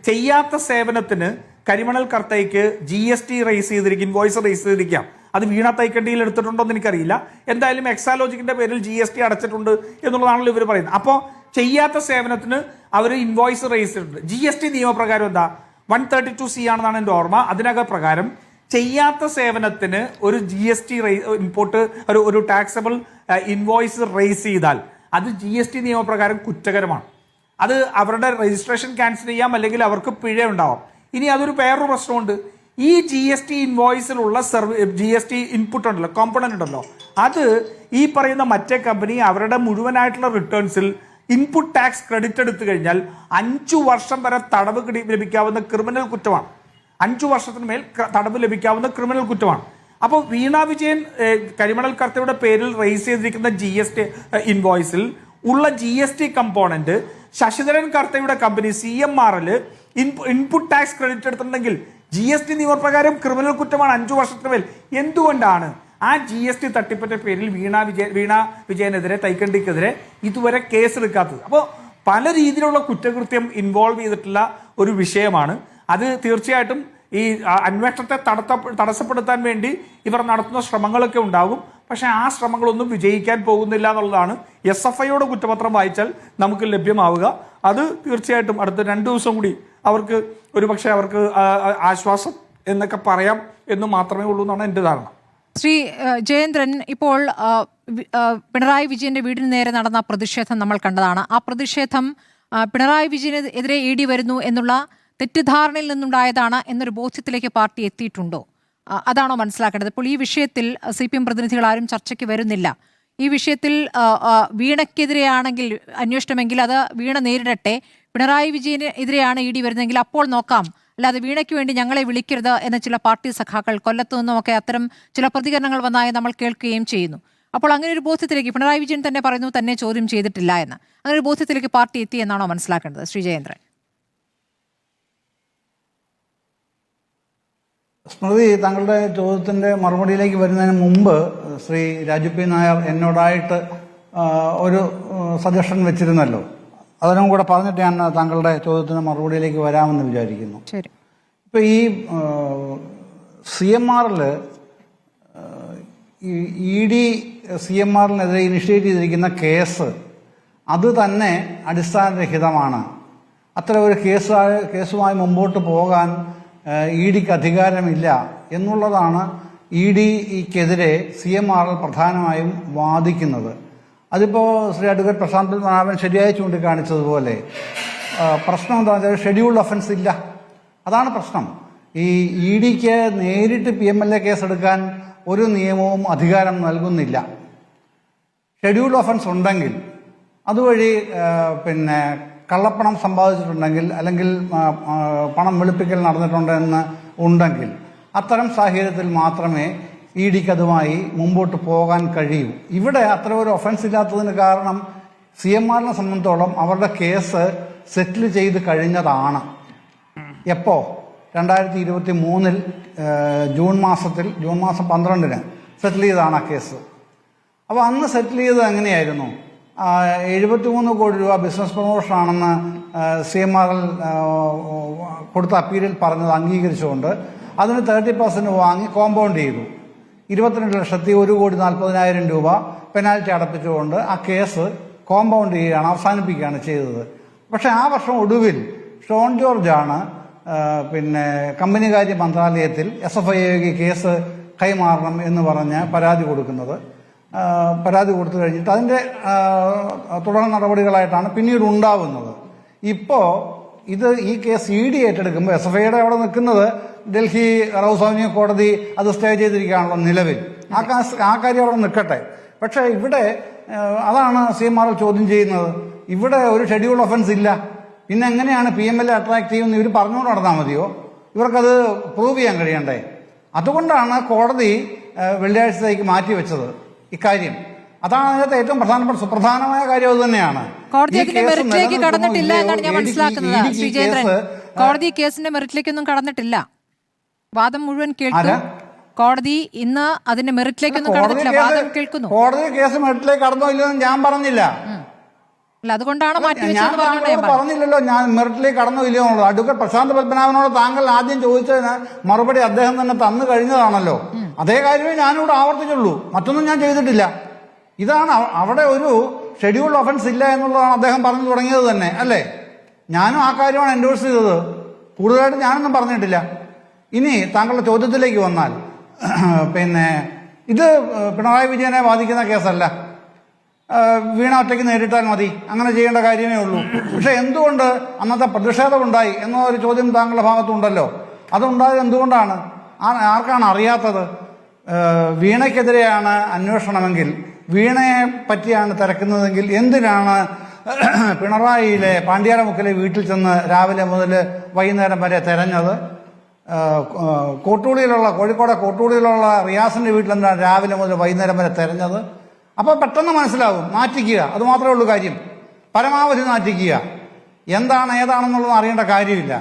ചെയ്യാത്ത സേവനത്തിന് കരിമണൽ കർത്തയ്ക്ക് GST റേസ് ചെയ്തിരിക്കും, ഇൻവോയ്സ് റേസ് ചെയ്തിരിക്കാം. അത് വീണ തൈക്കണ്ടിയിൽ എടുത്തിട്ടുണ്ടോ എന്ന് എനിക്കറിയില്ല. എന്തായാലും എക്സാലോജിക്കിന്റെ പേരിൽ GST അടച്ചിട്ടുണ്ട് എന്നുള്ളതാണല്ലോ ഇവർ പറയുന്നത്. അപ്പോൾ ചെയ്യാത്ത സേവനത്തിന് അവർ ഇൻവോയ്സ് റേസ് ചെയ്തിട്ടുണ്ട്. GST നിയമപ്രകാരം എന്താ 132C ആണെന്നാണ് എൻ്റെ ഓർമ്മ. അതിനകം പ്രകാരം ചെയ്യാത്ത സേവനത്തിന് ഒരു GST ഇമ്പോർട്ട് ഒരു ടാക്സബിൾ ഇൻവോയ്സ് റേസ് ചെയ്താൽ അത് GST നിയമപ്രകാരം കുറ്റകരമാണ്. അത് അവരുടെ രജിസ്ട്രേഷൻ ക്യാൻസൽ ചെയ്യാം, അല്ലെങ്കിൽ അവർക്ക് പിഴ ഉണ്ടാവാം. ഇനി അതൊരു വേറൊരു പ്രശ്നമുണ്ട്. ഈ GST ഇൻവോയ്സിലുള്ള GST ഇൻപുട്ട് ഉണ്ടല്ലോ, കോമ്പണന്റ് ഉണ്ടല്ലോ, അത് ഈ പറയുന്ന മറ്റേ കമ്പനി അവരുടെ മുഴുവനായിട്ടുള്ള റിട്ടേൺസിൽ ഇൻപുട്ട് ടാക്സ് ക്രെഡിറ്റ് എടുത്തു കഴിഞ്ഞാൽ 5 വർഷം വരെ തടവ് ലഭിക്കാവുന്ന ക്രിമിനൽ കുറ്റമാണ്. 5 വർഷത്തിന് മേൽ തടവ് ലഭിക്കാവുന്ന ക്രിമിനൽ കുറ്റമാണ്. അപ്പോൾ വീണ വിജയൻ കരിമണൽ കർത്തയുടെ പേരിൽ റേസ് ചെയ്തിരിക്കുന്ന GST ഇൻവോയ്സിൽ ഉള്ള GST കമ്പോണന്റ് ശശിധരൻ കർത്തയുടെ കമ്പനി CMRൽ ഇൻപുട്ട് ടാക്സ് ക്രെഡിറ്റ് എടുത്തിട്ടുണ്ടെങ്കിൽ GST നിയമപ്രകാരം ക്രിമിനൽ കുറ്റമാണ് 5 വർഷത്തിന് മേൽ. എന്തുകൊണ്ടാണ് ആ GST തട്ടിപ്പിന്റെ പേരിൽ വീണ വിജയനെതിരെ, തൈക്കണ്ടിക്കെതിരെ ഇതുവരെ കേസെടുക്കാത്തത്? അപ്പോൾ പല രീതിയിലുള്ള കുറ്റകൃത്യം ഇൻവോൾവ് ചെയ്തിട്ടുള്ള ഒരു വിഷയമാണ് അത്. തീർച്ചയായിട്ടും ഈ അന്വേഷണത്തെ തടസ്സപ്പെടുത്താൻ വേണ്ടി ഇവർ നടത്തുന്ന ശ്രമങ്ങളൊക്കെ ഉണ്ടാകും. പക്ഷേ ആ ശ്രമങ്ങളൊന്നും വിജയിക്കാൻ പോകുന്നില്ല എന്നുള്ളതാണ് SFIയുടെ കുറ്റപത്രം വായിച്ചാൽ നമുക്ക് ലഭ്യമാവുക. അത് തീർച്ചയായിട്ടും അടുത്ത 2 ദിവസം കൂടി അവർക്ക് ഒരുപക്ഷെ അവർക്ക് ആശ്വാസം എന്നൊക്കെ പറയാം എന്ന് മാത്രമേ ഉള്ളൂ എന്നാണ് എൻ്റെ ധാരണ. ശ്രീ ജയേന്ദ്രൻ, ഇപ്പോൾ പിണറായി വിജയന്റെ വീടിന് നേരെ നടന്ന പ്രതിഷേധം നമ്മൾ കണ്ടതാണ്. ആ പ്രതിഷേധം പിണറായി വിജയനെതിരെ ED വരുന്നു എന്നുള്ള തെറ്റിദ്ധാരണയിൽ നിന്നുണ്ടായതാണ് എന്നൊരു ബോധ്യത്തിലേക്ക് പാർട്ടി എത്തിയിട്ടുണ്ടോ? അതാണോ മനസ്സിലാക്കേണ്ടത്? ഇപ്പോൾ ഈ വിഷയത്തിൽ CPM പ്രതിനിധികൾ ആരും ചർച്ചയ്ക്ക് വരുന്നില്ല. ഈ വിഷയത്തിൽ വീണയ്ക്കെതിരെയാണെങ്കിൽ അന്വേഷണമെങ്കിൽ അത് വീണ നേരിടട്ടെ, പിണറായി വിജയന് എതിരെയാണ് ED വരുന്നതെങ്കിൽ അപ്പോൾ നോക്കാം, അല്ലാതെ വീണയ്ക്ക് വേണ്ടി ഞങ്ങളെ വിളിക്കരുത് എന്ന ചില പാർട്ടി സഖാക്കൾ കൊല്ലത്തു നിന്നുമൊക്കെ അത്തരം ചില പ്രതികരണങ്ങൾ വന്നായി നമ്മൾ കേൾക്കുകയും ചെയ്യുന്നു. അപ്പോൾ അങ്ങനെ ഒരു ബോധ്യത്തിലേക്ക് പിണറായി വിജയൻ തന്നെ പറയുന്നു തന്നെ ചോദ്യം ചെയ്തിട്ടില്ല എന്ന്, അങ്ങനെ ഒരു ബോധ്യത്തിലേക്ക് പാർട്ടി എത്തി എന്നാണോ മനസ്സിലാക്കേണ്ടത് ശ്രീ ജയേന്ദ്രൻ? സ്മൃതി, താങ്കളുടെ ചോദ്യത്തിൻ്റെ മറുപടിയിലേക്ക് വരുന്നതിന് മുമ്പ് ശ്രീ രാജു പി നായർ എന്നോടായിട്ട് ഒരു സജഷൻ വെച്ചിരുന്നല്ലോ. അതിനും കൂടെ പറഞ്ഞിട്ട് ഞാൻ താങ്കളുടെ ചോദ്യത്തിന് മറുപടിയിലേക്ക് വരാമെന്ന് വിചാരിക്കുന്നു. ശരി. ഇപ്പം ഈ CMRൽ ED CMRനെതിരെ ഇനിഷ്യേറ്റ് ചെയ്തിരിക്കുന്ന കേസ് അത് തന്നെ അടിസ്ഥാനരഹിതമാണ്. അത്ര ഒരു കേസുമായി മുമ്പോട്ട് പോകാൻ EDക്ക് അധികാരമില്ല എന്നുള്ളതാണ് EDക്കെതിരെ CMRൽ പ്രധാനമായും വാദിക്കുന്നത്. അതിപ്പോൾ ശ്രീ അഡ്വക്കേറ്റ് പ്രശാന്ത് പത്മനാഭൻ ശരിയായി ചൂണ്ടിക്കാണിച്ചതുപോലെ പ്രശ്നം എന്താണെന്ന് വെച്ചാൽ ഷെഡ്യൂൾഡ് ഒഫൻസ് ഇല്ല. അതാണ് പ്രശ്നം. ഈ EDക്ക് നേരിട്ട് PMLA കേസെടുക്കാൻ ഒരു നിയമവും അധികാരം നൽകുന്നില്ല. ഷെഡ്യൂൾഡ് ഒഫൻസ് ഉണ്ടെങ്കിൽ അതുവഴി കള്ളപ്പണം സമ്പാദിച്ചിട്ടുണ്ടെങ്കിൽ അല്ലെങ്കിൽ പണം വെളുപ്പിക്കൽ നടന്നിട്ടുണ്ടെന്ന് ഉണ്ടെങ്കിൽ അത്തരം സാഹചര്യത്തിൽ മാത്രമേ EDക്ക് അതുമായി മുമ്പോട്ട് പോകാൻ കഴിയൂ. ഇവിടെ അത്ര ഒരു ഒഫൻസ് ഇല്ലാത്തതിന് കാരണം CMRനെ സംബന്ധിച്ചോളം അവരുടെ കേസ് സെറ്റിൽ ചെയ്ത് കഴിഞ്ഞതാണ്. എപ്പോൾ? 2023 ജൂൺ മാസം 12 സെറ്റിൽ ചെയ്തതാണ് ആ കേസ്. അപ്പോൾ അന്ന് സെറ്റിൽ ചെയ്തത് എങ്ങനെയായിരുന്നു? 73 കോടി രൂപ ബിസിനസ് പ്രൊമോഷനാണെന്ന് CMRൽ കൊടുത്ത അപ്പീലിൽ പറഞ്ഞത് അംഗീകരിച്ചുകൊണ്ട് അതിന് 30% വാങ്ങി കോമ്പൗണ്ട് ചെയ്തു. 22,01,40,000 രൂപ പെനാൽറ്റി അടപ്പിച്ചുകൊണ്ട് ആ കേസ് കോമ്പൗണ്ട് ചെയ്യുകയാണ്, അവസാനിപ്പിക്കുകയാണ് ചെയ്തത്. പക്ഷേ ആ വർഷം ഒടുവിൽ ഷോൺ ജോർജാണ് കമ്പനികാര്യ മന്ത്രാലയത്തിൽ SFIക്ക് കേസ് കൈമാറണം എന്ന് പറഞ്ഞ് പരാതി കൊടുക്കുന്നത്. പരാതി കൊടുത്തു കഴിഞ്ഞിട്ട് അതിൻ്റെ തുടർ നടപടികളായിട്ടാണ് പിന്നീട് ഉണ്ടാവുന്നത്. ഇപ്പോൾ ഈ കേസ് ED ഏറ്റെടുക്കുമ്പോൾ SFIയുടെ അവിടെ നിൽക്കുന്നത് ഡൽഹി റൌസ് അവന്യൂ കോടതി അത് സ്റ്റേ ചെയ്തിരിക്കുകയാണല്ലോ നിലവിൽ. ആ കാര്യം അവിടെ നിൽക്കട്ടെ. പക്ഷേ ഇവിടെ അതാണ് CMR ചോദ്യം ചെയ്യുന്നത്. ഇവിടെ ഒരു ഷെഡ്യൂൾ ഒഫൻസ് ഇല്ല, പിന്നെ എങ്ങനെയാണ് PMLA അട്രാക്ട് ചെയ്യുമെന്ന് ഇവർ പറഞ്ഞുകൊണ്ട് നടന്നാൽ മതിയോ? ഇവർക്കത് പ്രൂവ് ചെയ്യാൻ കഴിയണ്ടേ? അതുകൊണ്ടാണ് കോടതി വെള്ളിയാഴ്ചത്തേക്ക് മാറ്റിവെച്ചത് ഇക്കാര്യം. അതാണ് അതിനകത്ത് ഏറ്റവും സുപ്രധാനമായ കാര്യം. അത് തന്നെയാണ് കോടതി അതിന്റെ മെറിറ്റിലേക്ക് കടന്നിട്ടില്ല എന്നാണ് ഞാൻ മനസ്സിലാക്കുന്നത് ശ്രീ ജയേന്ദ്രൻ. കോടതി കേസിന്റെ മെറിറ്റിലേക്കൊന്നും കടന്നിട്ടില്ല, വാദം മുഴുവൻ കേട്ടു. കോടതി ഇന്ന് അതിന്റെ മെറിറ്റിലേക്കൊന്നും കടന്നിട്ടില്ല, വാദം കേൾക്കുന്നു. കോടതി കേസ് മെറിറ്റിലേക്ക് കടന്നോ ഇല്ലെന്ന് ഞാൻ പറഞ്ഞില്ല. അതുകൊണ്ടാണ് പറഞ്ഞില്ലല്ലോ ഞാൻ മെറിറ്റിലേക്ക് കടന്നോ ഇല്ലയോ എന്നുള്ളത്. അഡ്വക്കേറ്റ് പ്രശാന്ത് പത്മനാഭനോട് താങ്കൾ ആദ്യം ചോദിച്ചതിന് മറുപടി അദ്ദേഹം തന്നെ തന്നു കഴിഞ്ഞതാണല്ലോ. അതേ കാര്യമേ ഞാനിവിടെ ആവർത്തിച്ചുള്ളൂ, മറ്റൊന്നും ഞാൻ ചെയ്തിട്ടില്ല. ഇതാണ് അവിടെ ഒരു ഷെഡ്യൂൾഡ് ഒഫൻസ് ഇല്ല എന്നുള്ളതാണ് അദ്ദേഹം പറഞ്ഞു തുടങ്ങിയത് തന്നെ, അല്ലേ? ഞാനും ആ കാര്യമാണ് എൻഡോഴ്സ് ചെയ്തത്, കൂടുതലായിട്ട് ഞാനൊന്നും പറഞ്ഞിട്ടില്ല. ഇനി താങ്കളുടെ ചോദ്യത്തിലേക്ക് വന്നാൽ ഇത് പിണറായി വിജയനെ ബാധിക്കുന്ന കേസല്ല. വീണ ഒറ്റയ്ക്ക് നേരിട്ടാൽ മതി, അങ്ങനെ ചെയ്യേണ്ട കാര്യമേ ഉള്ളൂ. പക്ഷെ എന്തുകൊണ്ട് അന്നത്തെ പ്രതിഷേധമുണ്ടായി എന്നൊരു ചോദ്യം താങ്കളുടെ ഭാഗത്തുണ്ടല്ലോ. അതുണ്ടായത് എന്തുകൊണ്ടാണ്? ആർക്കാണ് അറിയാത്തത്? വീണയ്ക്കെതിരെയാണ് അന്വേഷണമെങ്കിൽ, വീണയെ പറ്റിയാണ് തിരക്കുന്നതെങ്കിൽ എന്തിനാണ് പിണറായിയിലെ പാണ്ഡ്യാലമുക്കിലെ വീട്ടിൽ ചെന്ന് രാവിലെ മുതൽ വൈകുന്നേരം വരെ തെരഞ്ഞത്? കോഴിക്കോട് കോട്ടൂളിയിലുള്ള റിയാസിന്റെ വീട്ടിൽ എന്താണ് രാവിലെ മുതൽ വൈകുന്നേരം വരെ തെരഞ്ഞത്? അപ്പോൾ പെട്ടെന്ന് മനസ്സിലാവും. നാറ്റിക്കുക, അതുമാത്രമേ ഉള്ളൂ കാര്യം. പരമാവധി നാറ്റിക്കുക. എന്താണ് ഏതാണെന്നുള്ളത് അറിയേണ്ട കാര്യമില്ല.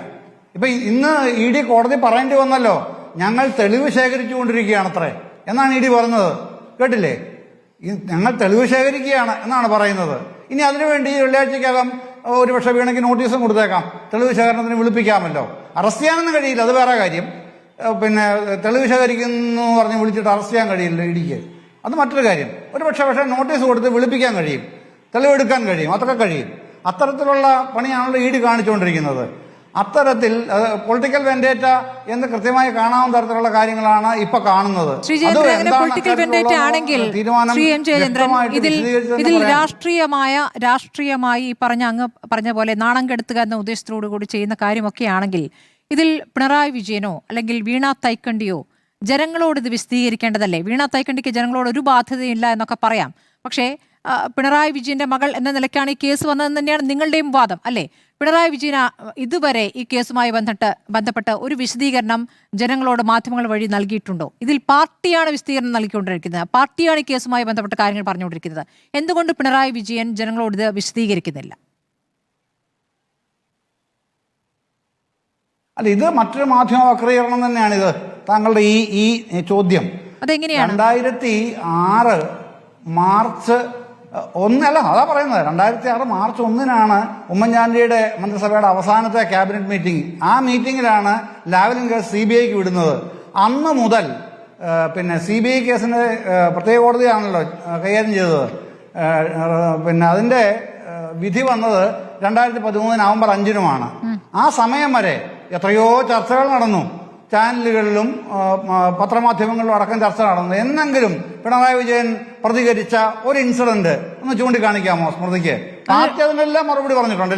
ഇപ്പം ഇന്ന് ED കോടതി പറയേണ്ടി വന്നല്ലോ, ഞങ്ങൾ തെളിവ് ശേഖരിച്ചുകൊണ്ടിരിക്കുകയാണത്രേ എന്നാണ് ED പറഞ്ഞത്. കേട്ടില്ലേ? ഞങ്ങൾ തെളിവ് ശേഖരിക്കുകയാണ് എന്നാണ് പറയുന്നത്. ഇനി അതിനുവേണ്ടി വെള്ളിയാഴ്ചക്കകം ഒരുപക്ഷെ വീണയ്ക്ക് നോട്ടീസും കൊടുത്തേക്കാം, തെളിവ് ശേഖരണത്തിന് വിളിപ്പിക്കാമല്ലോ. അറസ്റ്റ് ചെയ്യാനൊന്നും കഴിയില്ല, അത് വേറെ കാര്യം. പിന്നെ തെളിവ് ശേഖരിക്കുന്നു പറഞ്ഞ് വിളിച്ചിട്ട് അറസ്റ്റ് ചെയ്യാൻ കഴിയില്ല ഇടിക്ക്. അത് മറ്റൊരു കാര്യം. പക്ഷേ നോട്ടീസ് കൊടുത്ത് വിളിപ്പിക്കാൻ കഴിയും, തെളിവെടുക്കാൻ കഴിയും, അതൊക്കെ കഴിയും. അത്തരത്തിലുള്ള പണിയാണല്ലോ ഇഡി കാണിച്ചുകൊണ്ടിരിക്കുന്നത്. അത്തരത്തിൽ പൊളിറ്റിക്കൽ വെൻഡേറ്റ എന്ന് കൃത്യമായി കാണാവുന്ന തരത്തിലുള്ള കാര്യങ്ങളാണ് ഇപ്പൊ കാണുന്നത്. ഇതിൽ രാഷ്ട്രീയമായി അങ്ങ് പറഞ്ഞ പോലെ നാണം കെടുത്തുക എന്ന ഉദ്ദേശത്തോടു കൂടി ചെയ്യുന്ന കാര്യമൊക്കെ ആണെങ്കിൽ ഇതിൽ പിണറായി വിജയനോ അല്ലെങ്കിൽ വീണ തൈക്കണ്ടിയോ ജനങ്ങളോട് ഇത് വിശദീകരിക്കേണ്ടതല്ലേ? വീണ തൈക്കണ്ടിക്ക് ജനങ്ങളോട് ഒരു ബാധ്യതയില്ല എന്നൊക്കെ പറയാം, പക്ഷേ പിണറായി വിജയന്റെ മകൾ എന്ന നിലയ്ക്കാണ് ഈ കേസ് വന്നതെന്ന് തന്നെയാണ് നിങ്ങളുടെയും വാദം അല്ലേ? പിണറായി വിജയൻ ഇതുവരെ ഈ കേസുമായി ബന്ധപ്പെട്ട് ഒരു വിശദീകരണം ജനങ്ങളോട് മാധ്യമങ്ങൾ വഴി നൽകിയിട്ടുണ്ടോ? ഇതിൽ പാർട്ടിയാണ് വിശദീകരണം നൽകിക്കൊണ്ടിരിക്കുന്നത്, പാർട്ടിയാണ് ഈ കേസുമായി ബന്ധപ്പെട്ട കാര്യങ്ങൾ പറഞ്ഞുകൊണ്ടിരിക്കുന്നത്. എന്തുകൊണ്ട് പിണറായി വിജയൻ ജനങ്ങളോട് ഇത് വിശദീകരിക്കുന്നില്ല? അല്ല, ഇത് മറ്റൊരു മാധ്യമ വക്രീകരണം തന്നെയാണിത്. താങ്കളുടെ ഈ ചോദ്യം അതെങ്ങനെയാണ്? 2006 മാർച്ച് 1 അതാ പറയുന്നത്. 2006 മാർച്ച് 1 ഉമ്മൻചാണ്ടിയുടെ മന്ത്രിസഭയുടെ അവസാനത്തെ ക്യാബിനറ്റ് മീറ്റിംഗ്. ആ മീറ്റിംഗിലാണ് ലാവ്ലിൻ കേസ് CBIക്ക് വിടുന്നത്. അന്ന് മുതൽ പിന്നെ CBI കേസിന്റെ പ്രത്യേക കോടതിയാണല്ലോ കൈകാര്യം ചെയ്തത്. പിന്നെ അതിന്റെ വിധി വന്നത് 2013 നവംബർ 5-നുമാണ്. ആ സമയം വരെ എത്രയോ ചർച്ചകൾ നടന്നു, ചാനലുകളിലും പത്രമാധ്യമങ്ങളിലും അടക്കം ചർച്ച നടന്നു. എന്നെങ്കിലും പിണറായി വിജയൻ പ്രതികരിച്ച ഒരു ഇൻസിഡന്റ് ഒന്ന് ചൂണ്ടിക്കാണിക്കാമോ സ്മൃതിക്ക്? പാർട്ടി അതിനെല്ലാം മറുപടി പറഞ്ഞിട്ടുണ്ട്.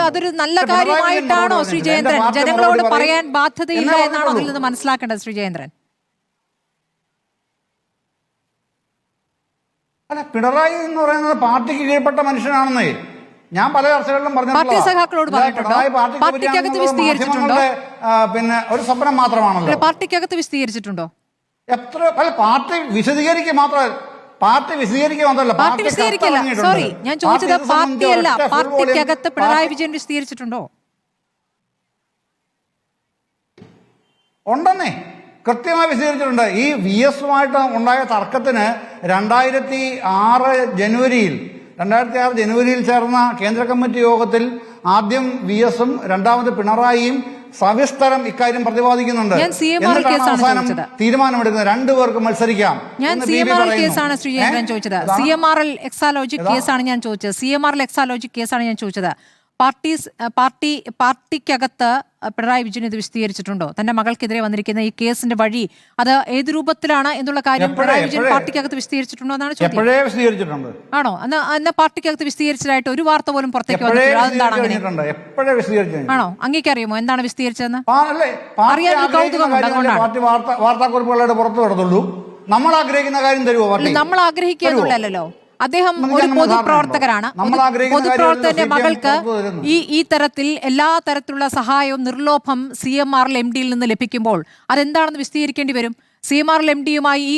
അതൊരു നല്ല കാര്യമായിട്ടാണോ ശ്രീ ജയേന്ദ്രൻ ജനങ്ങളോട് പറയാൻ ബാധ്യതയില്ല എന്നാണോ അതിൽ നിന്ന് മനസ്സിലാക്കേണ്ടത് ശ്രീ ജയേന്ദ്രൻ? അല്ല, പിണറായി എന്ന് പറയുന്നത് പാർട്ടിക്ക് കീഴ്പ്പെട്ട മനുഷ്യനാണെന്നേ ഞാൻ പല ചർച്ചകളിലും പിന്നെ ഒരു സ്വപ്നം മാത്രമാണല്ലോ. പാർട്ടിക്കകത്ത് വിശദീകരിച്ചിട്ടുണ്ടോ? പാർട്ടി വിശദീകരിക്കുക മാത്രമല്ല, പാർട്ടി വിശദീകരിക്കില്ല. സോറി, ഞാൻ ചോദിച്ചത് പാർട്ടിയല്ല, പാർട്ടിക്കകത്ത് പിണറായി വിജയൻ വിശദീകരിച്ചിട്ടുണ്ടോ? ഉണ്ടെന്നേ, കൃത്യമായി വിശദീകരിച്ചിട്ടുണ്ട്. ഈ VS ഉണ്ടായ തർക്കത്തിന് 2006 ജനുവരിയിൽ ചേർന്ന കേന്ദ്ര കമ്മിറ്റി യോഗത്തിൽ ആദ്യം VS-ഉം രണ്ടാമത് പിണറായിയും സവിസ്തരം ഇക്കാര്യം പ്രതിപാദിക്കുന്നുണ്ട്. അവസാനം തീരുമാനമെടുക്കുന്നത് 2 പേർക്ക് മത്സരിക്കാം. ഞാൻ CMRL കേസാണ് ശ്രീ ജയേന്ദ്രൻ ചോദിച്ചത്. CMRL എക്സാലോജിക് കേസാണ് ഞാൻ ചോദിച്ചത്. CMRL എക്സാലോജിക് കേസാണ് ഞാൻ ചോദിച്ചത്. പാർട്ടിക്കകത്ത് പിണറായി വിജയൻ ഇത് വിശദീകരിച്ചിട്ടുണ്ടോ? തന്റെ മകൾക്കെതിരെ വന്നിരിക്കുന്ന ഈ കേസിന്റെ വഴി അത് ഏത് രൂപത്തിലാണ് എന്നുള്ള കാര്യം പിണറായി വിജയൻ പാർട്ടിക്കകത്ത് വിശദീകരിച്ചിട്ടുണ്ടോ എന്നാണ് ചോദ്യം. ആണോ? അന്ന് പാർട്ടിക്കകത്ത് വിശദീകരിച്ചതായിട്ട് ഒരു വാർത്ത പോലും പുറത്തേക്ക് വന്നിട്ടില്ല. ആണോ? അങ്ങേക്കറിയുമോ എന്താണ് വിശദീകരിച്ചതെന്ന്? അറിയാൻ കൗതുകമുണ്ട്. അതുകൊണ്ടാണ് നമ്മൾ ആഗ്രഹിക്കുന്ന കാര്യം തരുമോ? നമ്മൾ ആഗ്രഹിക്കുന്നുള്ളല്ലോ. അദ്ദേഹം ഒരു പൊതുപ്രവർത്തകരാണ്. പൊതുപ്രവർത്തകന്റെ മകൾക്ക് ഈ തരത്തിൽ എല്ലാ തരത്തിലുള്ള സഹായവും നിർലോഭം CMRL MD-യിൽ നിന്ന് ലഭിക്കുമ്പോൾ അതെന്താണെന്ന് വിശദീകരിക്കേണ്ടി വരും. CMRL MD-യുമായി ഈ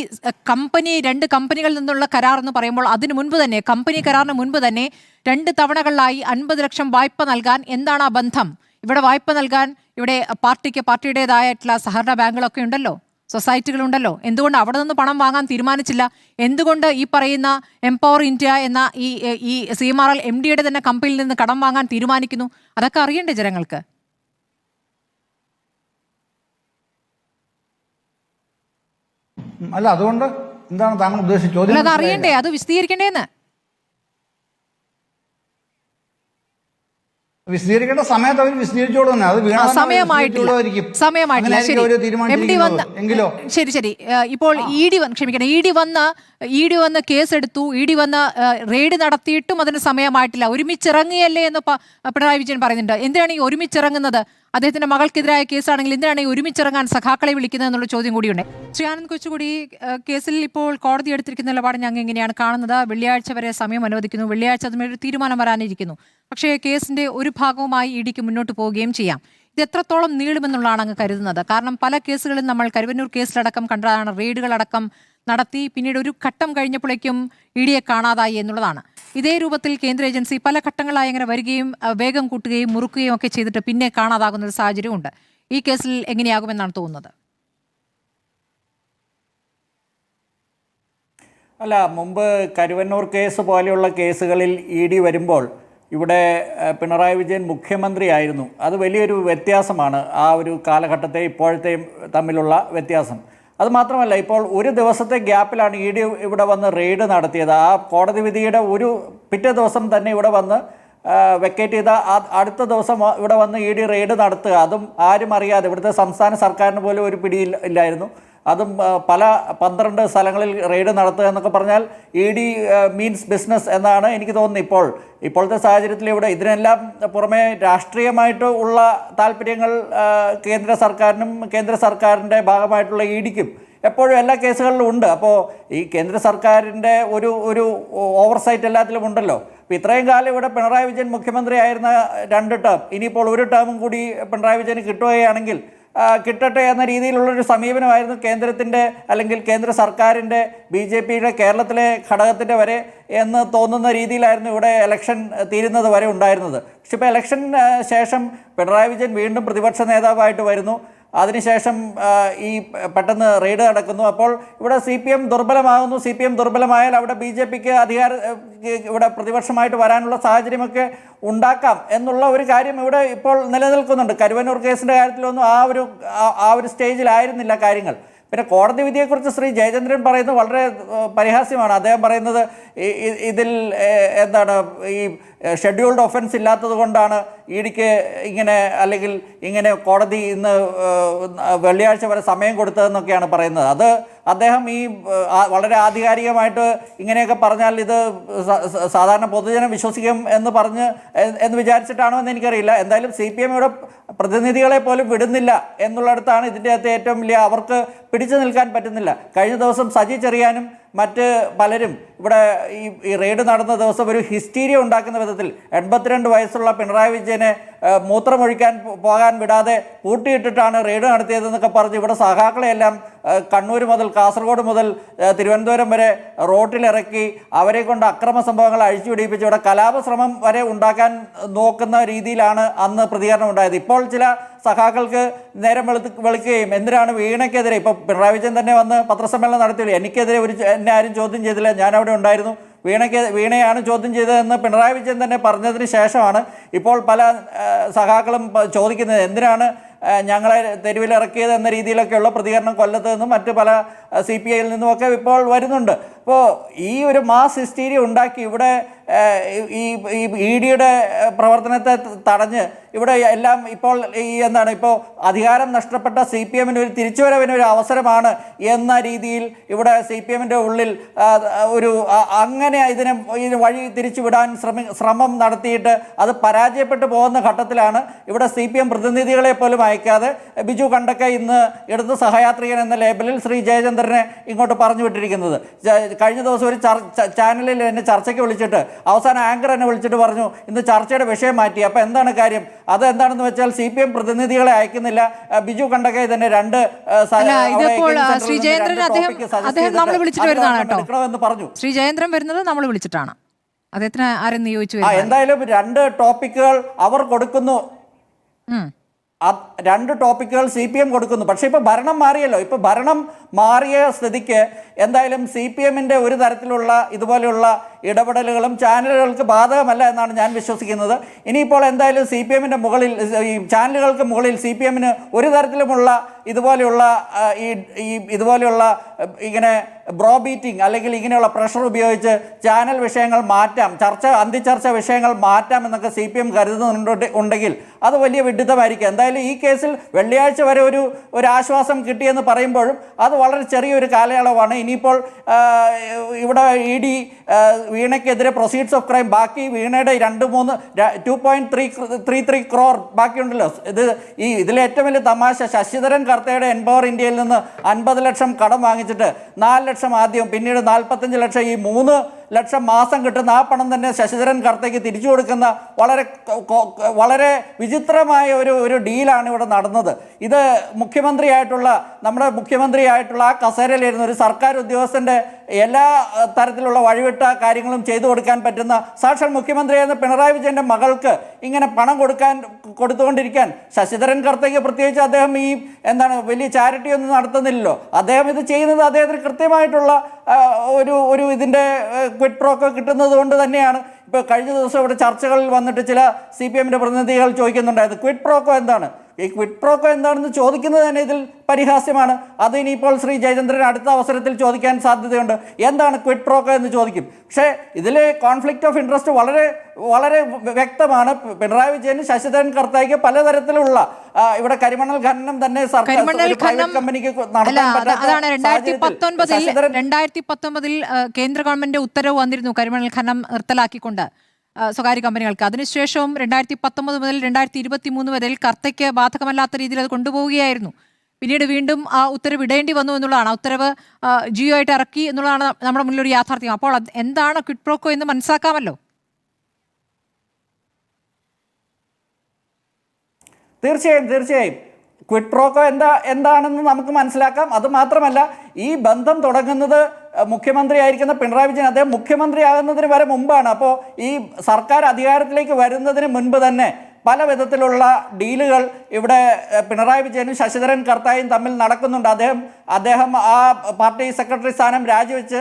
2 കമ്പനികളിൽ നിന്നുള്ള കരാർ എന്ന് പറയുമ്പോൾ അതിനു മുൻപ് തന്നെ, കമ്പനി കരാറിന് മുൻപ് തന്നെ 2 തവണകളിലായി 50 ലക്ഷം വായ്പ നൽകാൻ എന്താണ് ആ ബന്ധം? ഇവിടെ വായ്പ നൽകാൻ ഇവിടെ പാർട്ടിയുടേതായിട്ടുള്ള സഹകരണ ബാങ്കുകളൊക്കെ ഉണ്ടല്ലോ, സൊസൈറ്റികളുണ്ടല്ലോ. എന്തുകൊണ്ട് അവിടെ നിന്ന് പണം വാങ്ങാൻ തീരുമാനിച്ചില്ല? എന്തുകൊണ്ട് ഈ പറയുന്ന എംപവർ ഇന്ത്യ എന്ന ഈ CMRL MD-യുടെ തന്നെ കമ്പനിയിൽ നിന്ന് കടം വാങ്ങാൻ തീരുമാനിക്കുന്നു? അതൊക്കെ അറിയണ്ടേ ജനങ്ങൾക്ക്? അല്ല, അതുകൊണ്ട് എന്താണ് താങ്കൾ ഉദ്ദേശിച്ചത്? അത് അറിയണ്ടേ, അത് വിശദീകരിക്കണ്ടേന്ന്? വിശദീകരിക്കേണ്ട സമയത്ത് അവർ വിശദീകരിച്ചോളൂ. സമയമായിട്ടില്ല. ശരി. ഇപ്പോൾ ഇ ഡി വന്ന് കേസെടുത്തു, ഇ ഡി വന്ന് റെയ്ഡ് നടത്തിയിട്ടും അതിന് സമയമായിട്ടില്ല. ഒരുമിച്ചിറങ്ങിയല്ലേ എന്ന് പിണറായി വിജയൻ പറയുന്നുണ്ട്. എന്തിനാണ് ഈ ഒരുമിച്ചിറങ്ങുന്നത്? അദ്ദേഹത്തിന്റെ മകൾക്കെതിരായ കേസാണെങ്കിൽ എന്തിനാണ് ഈ ഒരുമിച്ചിറങ്ങാൻ സഖാക്കളെ വിളിക്കുന്നത് എന്നുള്ള ചോദ്യം കൂടിയുണ്ട്. ശ്രീ ആനന്ദ് കൊച്ചുകൂടി, കേസിൽ ഇപ്പോൾ കോടതി എടുത്തിരിക്കുന്ന നിലപാട് ഞങ്ങൾ എങ്ങനെയാണ് കാണുന്നത്? വെള്ളിയാഴ്ച വരെ സമയം അനുവദിക്കുന്നു, വെള്ളിയാഴ്ച അതിനൊരു തീരുമാനം വരാനിരിക്കുന്നു. പക്ഷേ കേസിന്റെ ഒരു ഭാഗവുമായി ഇഡിക്ക് മുന്നോട്ട് പോവുകയും ചെയ്യാം. ഇത് എത്രത്തോളം നീളുമെന്നുള്ളതാണ് അങ്ങ് കരുതുന്നത്? കാരണം പല കേസുകളും നമ്മൾ കരുവന്നൂർ കേസിലടക്കം കണ്ടതാണ്, റെയ്ഡുകളടക്കം നടത്തി പിന്നീട് ഒരു ഘട്ടം കഴിഞ്ഞപ്പോഴേക്കും ഇഡിയെ കാണാതായി എന്നുള്ളതാണ്. ഇതേ രൂപത്തിൽ കേന്ദ്ര ഏജൻസി പല ഘട്ടങ്ങളായി അങ്ങനെ വരികയും വേഗം കൂട്ടുകയും മുറുക്കുകയും ഒക്കെ ചെയ്തിട്ട് പിന്നെ കാണാതാകുന്ന ഒരു സാഹചര്യമുണ്ട്. ഈ കേസിൽ എങ്ങനെയാകുമെന്നാണ് തോന്നുന്നത്? അല്ല, മുമ്പ് കരുവന്നൂർ കേസ് പോലെയുള്ള കേസുകളിൽ ഇ ഡി വരുമ്പോൾ ഇവിടെ പിണറായി വിജയൻ മുഖ്യമന്ത്രിയായിരുന്നു. അത് വലിയൊരു വ്യത്യാസമാണ്, ആ ഒരു കാലഘട്ടത്തെ ഇപ്പോഴത്തെയും തമ്മിലുള്ള വ്യത്യാസം. അതുമാത്രമല്ല, ഇപ്പോൾ ഒരു ദിവസത്തെ ഗ്യാപ്പിലാണ് ഇ ഡി ഇവിടെ വന്ന് റെയ്ഡ് നടത്തിയത്. ആ കോടതി വിധിയുടെ പിറ്റേ ദിവസം തന്നെ ഇവിടെ വന്ന് വെക്കേറ്റ് ചെയ്ത അടുത്ത ദിവസം ഇവിടെ വന്ന് ഇ ഡി റെയ്ഡ് നടത്തുക, അതും ആരും അറിയാതെ. ഇവിടുത്തെ സംസ്ഥാന സർക്കാരിന് പോലും ഒരു പിടിയില്ലായിരുന്നു. അതും 12 സ്ഥലങ്ങളിൽ റെയ്ഡ് നടത്തുക എന്നൊക്കെ പറഞ്ഞാൽ ഇ ഡി മീൻസ് ബിസിനസ് എന്നാണ് എനിക്ക് തോന്നുന്നത്. ഇപ്പോഴത്തെ സാഹചര്യത്തിൽ ഇവിടെ ഇതിനെല്ലാം പുറമെ രാഷ്ട്രീയമായിട്ട് ഉള്ള താല്പര്യങ്ങൾ കേന്ദ്ര സർക്കാരിനും കേന്ദ്ര സർക്കാരിൻ്റെ ഭാഗമായിട്ടുള്ള ഇ ഡിക്കും എപ്പോഴും എല്ലാ കേസുകളിലും ഉണ്ട്. അപ്പോൾ ഈ കേന്ദ്ര സർക്കാരിൻ്റെ ഒരു ഓവർസൈറ്റ് എല്ലാത്തിലും ഉണ്ടല്ലോ. അപ്പോൾ ഇത്രയും കാലം ഇവിടെ പിണറായി വിജയൻ മുഖ്യമന്ത്രി ആയിരുന്ന 2 ടേം, ഇനിയിപ്പോൾ ഒരു ടേമും കൂടി പിണറായി വിജയന് കിട്ടുകയാണെങ്കിൽ കിട്ടട്ടെ എന്ന രീതിയിലുള്ളൊരു സമീപനമായിരുന്നു കേന്ദ്രത്തിൻ്റെ അല്ലെങ്കിൽ കേന്ദ്ര സർക്കാരിൻ്റെ BJPയുടെ കേരളത്തിലെ ഘടകത്തിൻ്റെ വരെ എന്ന് തോന്നുന്ന രീതിയിലായിരുന്നു ഇവിടെ ഇലക്ഷൻ തീരുന്നത് വരെ ഉണ്ടായിരുന്നത്. പക്ഷെ ഇപ്പോൾ ഇലക്ഷൻ ശേഷം പിണറായി വിജയൻ വീണ്ടും പ്രതിപക്ഷ നേതാവായിട്ട് വരുന്നു. അതിനുശേഷം ഈ പെട്ടെന്ന് റെയ്ഡ് നടക്കുന്നു. അപ്പോൾ ഇവിടെ CPM ദുർബലമാകുന്നു. CPM ദുർബലമായാൽ അവിടെ BJPക്ക് ഇവിടെ പ്രതിപക്ഷമായിട്ട് വരാനുള്ള സാഹചര്യമൊക്കെ ഉണ്ടാക്കാം എന്നുള്ള ഒരു കാര്യം ഇവിടെ ഇപ്പോൾ നിലനിൽക്കുന്നുണ്ട്. കരുവന്നൂർ കേസിൻ്റെ കാര്യത്തിലൊന്നും ആ ഒരു സ്റ്റേജിലായിരുന്നില്ല കാര്യങ്ങൾ. പിന്നെ കോടതി വിധിയെക്കുറിച്ച് ശ്രീ ജയചന്ദ്രൻ പറയുന്നത് വളരെ പരിഹാസ്യമാണ്. അദ്ദേഹം പറയുന്നത് ഇതിൽ എന്താണ് ഈ ഷെഡ്യൂൾഡ് ഒഫൻസ് ഇല്ലാത്തത് കൊണ്ടാണ് ഇ ഡിക്ക് ഇങ്ങനെ കോടതി ഇന്ന് വെള്ളിയാഴ്ച വരെ സമയം കൊടുത്തതെന്നൊക്കെയാണ് പറയുന്നത്. അത് അദ്ദേഹം വളരെ ആധികാരികമായിട്ട് ഇങ്ങനെയൊക്കെ പറഞ്ഞാൽ ഇത് സാധാരണ പൊതുജനം വിശ്വസിക്കും എന്ന് വിചാരിച്ചിട്ടാണോ എന്ന് എനിക്കറിയില്ല. എന്തായാലും CPM ഇവിടെ പ്രതിനിധികളെ പോലും വിടുന്നില്ല എന്നുള്ളിടത്താണ് ഇതിൻ്റെ അകത്ത് ഏറ്റവും വലിയ, അവർക്ക് പിടിച്ചു നിൽക്കാൻ പറ്റുന്നില്ല. കഴിഞ്ഞ ദിവസം സജി ചെറിയാനും മറ്റ് പലരും ഇവിടെ ഈ റെയ്ഡ് നടന്ന ദിവസം ഒരു ഹിസ്റ്റീരിയ ഉണ്ടാക്കുന്ന വിധത്തിൽ 82 വയസ്സുള്ള പിണറായി വിജയനെ മൂത്രമൊഴിക്കാൻ പോകാൻ വിടാതെ പൂട്ടിയിട്ടിട്ടാണ് റെയ്ഡ് നടത്തിയതെന്നൊക്കെ പറഞ്ഞ് ഇവിടെ സഹാക്കളെയെല്ലാം കണ്ണൂർ മുതൽ കാസർഗോഡ് മുതൽ തിരുവനന്തപുരം വരെ റോട്ടിലിറക്കി അവരെ കൊണ്ട് അക്രമ സംഭവങ്ങൾ അഴിച്ചുപിടിപ്പിച്ച് ഇവിടെ കലാപശ്രമം വരെ ഉണ്ടാക്കാൻ നോക്കുന്ന രീതിയിലാണ് അന്ന് പ്രതികരണം ഉണ്ടായത്. ഇപ്പോൾ ചില സഖാക്കൾക്ക് നേരം വെളുക്കുകയും എന്തിനാണ് വീണയ്ക്കെതിരെ, ഇപ്പോൾ പിണറായി വിജയൻ തന്നെ വന്ന് പത്രസമ്മേളനം നടത്തിയില്ല, എനിക്കെതിരെ എന്നെ ആരും ചോദ്യം ചെയ്തില്ല, ഞാനവിടെ ഉണ്ടായിരുന്നു, വീണയാണ് ചോദ്യം ചെയ്തതെന്ന് പിണറായി വിജയൻ തന്നെ പറഞ്ഞതിന് ശേഷമാണ് ഇപ്പോൾ പല സഖാക്കളും ചോദിക്കുന്നത് എന്തിനാണ് ഞങ്ങളെ തെരുവിലിറക്കിയത് എന്ന രീതിയിലൊക്കെയുള്ള പ്രതികരണം കൊല്ലത്ത് നിന്നും മറ്റ് പല CPIയിൽ നിന്നുമൊക്കെ ഇപ്പോൾ വരുന്നുണ്ട്. അപ്പോൾ ഈ ഒരു മാസ് ഹിസ്റ്റീരിയ ഉണ്ടാക്കി ഇവിടെ ഈ ED പ്രവർത്തനത്തെ തടഞ്ഞ് ഇവിടെ എല്ലാം ഇപ്പോൾ ഇപ്പോൾ അധികാരം നഷ്ടപ്പെട്ട CPM ഒരു തിരിച്ചുവരവിനൊരു അവസരമാണ് എന്ന രീതിയിൽ ഇവിടെ CPM ഉള്ളിൽ അങ്ങനെ ഇതിനെ വഴി തിരിച്ചുവിടാൻ ശ്രമം നടത്തിയിട്ട് അത് പരാജയപ്പെട്ടു പോകുന്ന ഘട്ടത്തിലാണ് ഇവിടെ CPM പ്രതിനിധികളെ പോലും അയക്കാതെ ബിജു കണ്ടക്ക ഇന്ന് ഇടത് സഹയാത്രികൻ എന്ന ലേബലിൽ ശ്രീ ജയചന്ദ്രനെ ഇങ്ങോട്ട് പറഞ്ഞു വിട്ടിരിക്കുന്നത്. കഴിഞ്ഞ ദിവസം ഒരു ചാനലിൽ എന്നെ ചർച്ചയ്ക്ക് വിളിച്ചിട്ട് അവസാനം ആങ്കർ എന്നെ വിളിച്ചിട്ട് പറഞ്ഞു ഇന്ന് ചർച്ചയുടെ വിഷയം മാറ്റി. അപ്പോൾ എന്താണ് കാര്യം? അത് എന്താണെന്ന് വെച്ചാൽ CPM പ്രതിനിധികളെ അയക്കുന്നില്ല, ബിജു കണ്ടക്ക തന്നെ 2 പറഞ്ഞു. ശ്രീ ജയേന്ദ്രൻ വരുന്നത് നമ്മൾ വിളിച്ചിട്ടാണ്. അദ്ദേഹത്തിന് ആരും നിയോഗിച്ചു. എന്തായാലും 2 ടോപ്പിക്കുകൾ അവർ കൊടുക്കുന്നു, 2 ടോപ്പിക്കുകൾ CPM കൊടുക്കുന്നു. പക്ഷേ ഇപ്പോൾ ഭരണം മാറിയല്ലോ. ഇപ്പോൾ ഭരണം മാറിയ സ്ഥിതിക്ക് എന്തായാലും CPMൻ്റെ ഒരു തരത്തിലുള്ള ഇതുപോലെയുള്ള ഇടപെടലുകളും ചാനലുകൾക്ക് ബാധകമല്ല എന്നാണ് ഞാൻ വിശ്വസിക്കുന്നത്. ഇനിയിപ്പോൾ എന്തായാലും CPMൻ്റെ മുകളിൽ, ഈ ചാനലുകൾക്ക് മുകളിൽ CPMന് ഒരു തരത്തിലുമുള്ള ഇതുപോലെയുള്ള ഇതുപോലെയുള്ള ഇങ്ങനെ ബ്രോ ബീറ്റിംഗ് അല്ലെങ്കിൽ ഇങ്ങനെയുള്ള പ്രഷർ ഉപയോഗിച്ച് ചാനൽ വിഷയങ്ങൾ മാറ്റാം, അന്തിച്ചർച്ച വിഷയങ്ങൾ മാറ്റാം എന്നൊക്കെ CPM കരുതുന്നുണ്ടെങ്കിൽ അത് വലിയ വിഡിത്തമായിരിക്കും. എന്തായാലും ഈ കേസിൽ വെള്ളിയാഴ്ച വരെ ഒരു ആശ്വാസം കിട്ടിയെന്ന് പറയുമ്പോഴും അത് വളരെ ചെറിയൊരു കാലയളവാണ്. ഇനിയിപ്പോൾ ഇവിടെ ED വീണയ്ക്കെതിരെ പ്രൊസീഡ്സ് ഓഫ് ക്രൈം ബാക്കി വീണയുടെ 2.33 crore ബാക്കിയുണ്ടല്ലോ. ഇതിലെ ഏറ്റവും വലിയ തമാശ, ശശിധരൻ കർത്തയുടെ എൻപവർ ഇന്ത്യയിൽ നിന്ന് 50 ലക്ഷം കടം വാങ്ങിച്ചിട്ട് 4 ലക്ഷം ആദ്യം പിന്നീട് 45 ലക്ഷം ഈ 3 ലക്ഷം മാസം കിട്ടുന്ന ആ പണം തന്നെ ശശിധരൻ കർത്തയ്ക്ക് തിരിച്ചു കൊടുക്കുന്ന വളരെ വിചിത്രമായ ഒരു ഡീലാണ് ഇവിടെ നടന്നത്. ഇത് നമ്മുടെ മുഖ്യമന്ത്രിയായിട്ടുള്ള ആ കസേരയിലിരുന്ന ഒരു സർക്കാർ ഉദ്യോഗസ്ഥൻ്റെ എല്ലാ തരത്തിലുള്ള വഴിവിട്ട കാര്യങ്ങളും ചെയ്തു കൊടുക്കാൻ പറ്റുന്ന സാക്ഷാൽ മുഖ്യമന്ത്രിയായിരുന്ന പിണറായി വിജയൻ്റെ മകൾക്ക് ഇങ്ങനെ പണം കൊടുത്തുകൊണ്ടിരിക്കാൻ ശശിധരൻ കർത്തയ്ക്ക് പ്രത്യേകിച്ച് അദ്ദേഹം ഈ വലിയ ചാരിറ്റി ഒന്നും നടത്തുന്നില്ലല്ലോ. അദ്ദേഹം ഇത് ചെയ്യുന്നത് അദ്ദേഹത്തിന് കൃത്യമായിട്ടുള്ള ഒരു ഇതിൻ്റെ ക്വിഡ് പ്രോക്കോ കിട്ടുന്നത് കൊണ്ട് തന്നെയാണ്. ഇപ്പോൾ കഴിഞ്ഞ ദിവസം ഇവിടെ ചർച്ചകളിൽ വന്നിട്ട് ചില CPM പ്രതിനിധികൾ ചോദിക്കുന്നുണ്ടായത് ക്വിഡ് പ്രോക്കോ എന്താണ്. ഈ ക്വിഡ് പ്രോക്കോ എന്താണെന്ന് ചോദിക്കുന്നത് തന്നെ ഇതിൽ പരിഹാസ്യമാണ്. അത് ഇനിയിപ്പോൾ ശ്രീ ജയചന്ദ്രൻ അടുത്ത അവസരത്തിൽ ചോദിക്കാൻ സാധ്യതയുണ്ട്. എന്താണ് ക്വിഡ് പ്രോക്കോ എന്ന് ചോദിക്കും. പക്ഷേ ഇതിൽ കോൺഫ്ലിക്റ്റ് ഓഫ് ഇൻട്രസ്റ്റ് വളരെ വളരെ വ്യക്തമാണ്. പിണറായി വിജയന് ശശിധരൻ കർത്തായിക്ക് പലതരത്തിലുള്ള ഇവിടെ കരിമണൽ ഖനനം തന്നെ കമ്പനിക്ക് അതാണ് 2019 കേന്ദ്ര ഗവൺമെന്റ് ഉത്തരവ് വന്നിരുന്നു കരിമണൽ ഖനനം നിർത്തലാക്കിക്കൊണ്ട് സ്വകാര്യ കമ്പനികൾക്ക്. അതിനുശേഷവും 2019 മുതൽ 2023 വരെ കർത്തയ്ക്ക് ബാധകമല്ലാത്ത രീതിയിൽ അത് കൊണ്ടുപോവുകയായിരുന്നു. പിന്നീട് വീണ്ടും ആ ഉത്തരവ് ഇടേണ്ടി വന്നു എന്നുള്ളതാണ്. ഉത്തരവ് ജിയോ ആയിട്ട് ഇറക്കി എന്നുള്ളതാണ് നമ്മുടെ മുന്നിലൊരു യാഥാർത്ഥ്യം. അപ്പോൾ എന്താണ് ക്വിഡ് പ്രോക്കോ എന്ന് മനസ്സിലാക്കാമല്ലോ. തീർച്ചയായും ക്വിഡ് പ്രോക്കോ എന്താണെന്ന് നമുക്ക് മനസ്സിലാക്കാം. അത് മാത്രമല്ല, ഈ ബന്ധം തുടങ്ങുന്നത് മുഖ്യമന്ത്രിയായിരിക്കുന്ന പിണറായി വിജയൻ അദ്ദേഹം മുഖ്യമന്ത്രിയാകുന്നതിന് വരെ മുമ്പാണ്. അപ്പോൾ ഈ സർക്കാർ അധികാരത്തിലേക്ക് വരുന്നതിന് മുൻപ് തന്നെ പല വിധത്തിലുള്ള ഡീലുകൾ ഇവിടെ പിണറായി വിജയനും ശശിധരൻ കർത്തായും തമ്മിൽ നടക്കുന്നുണ്ട്. അദ്ദേഹം ആ പാർട്ടി സെക്രട്ടറി സ്ഥാനം രാജിവെച്ച്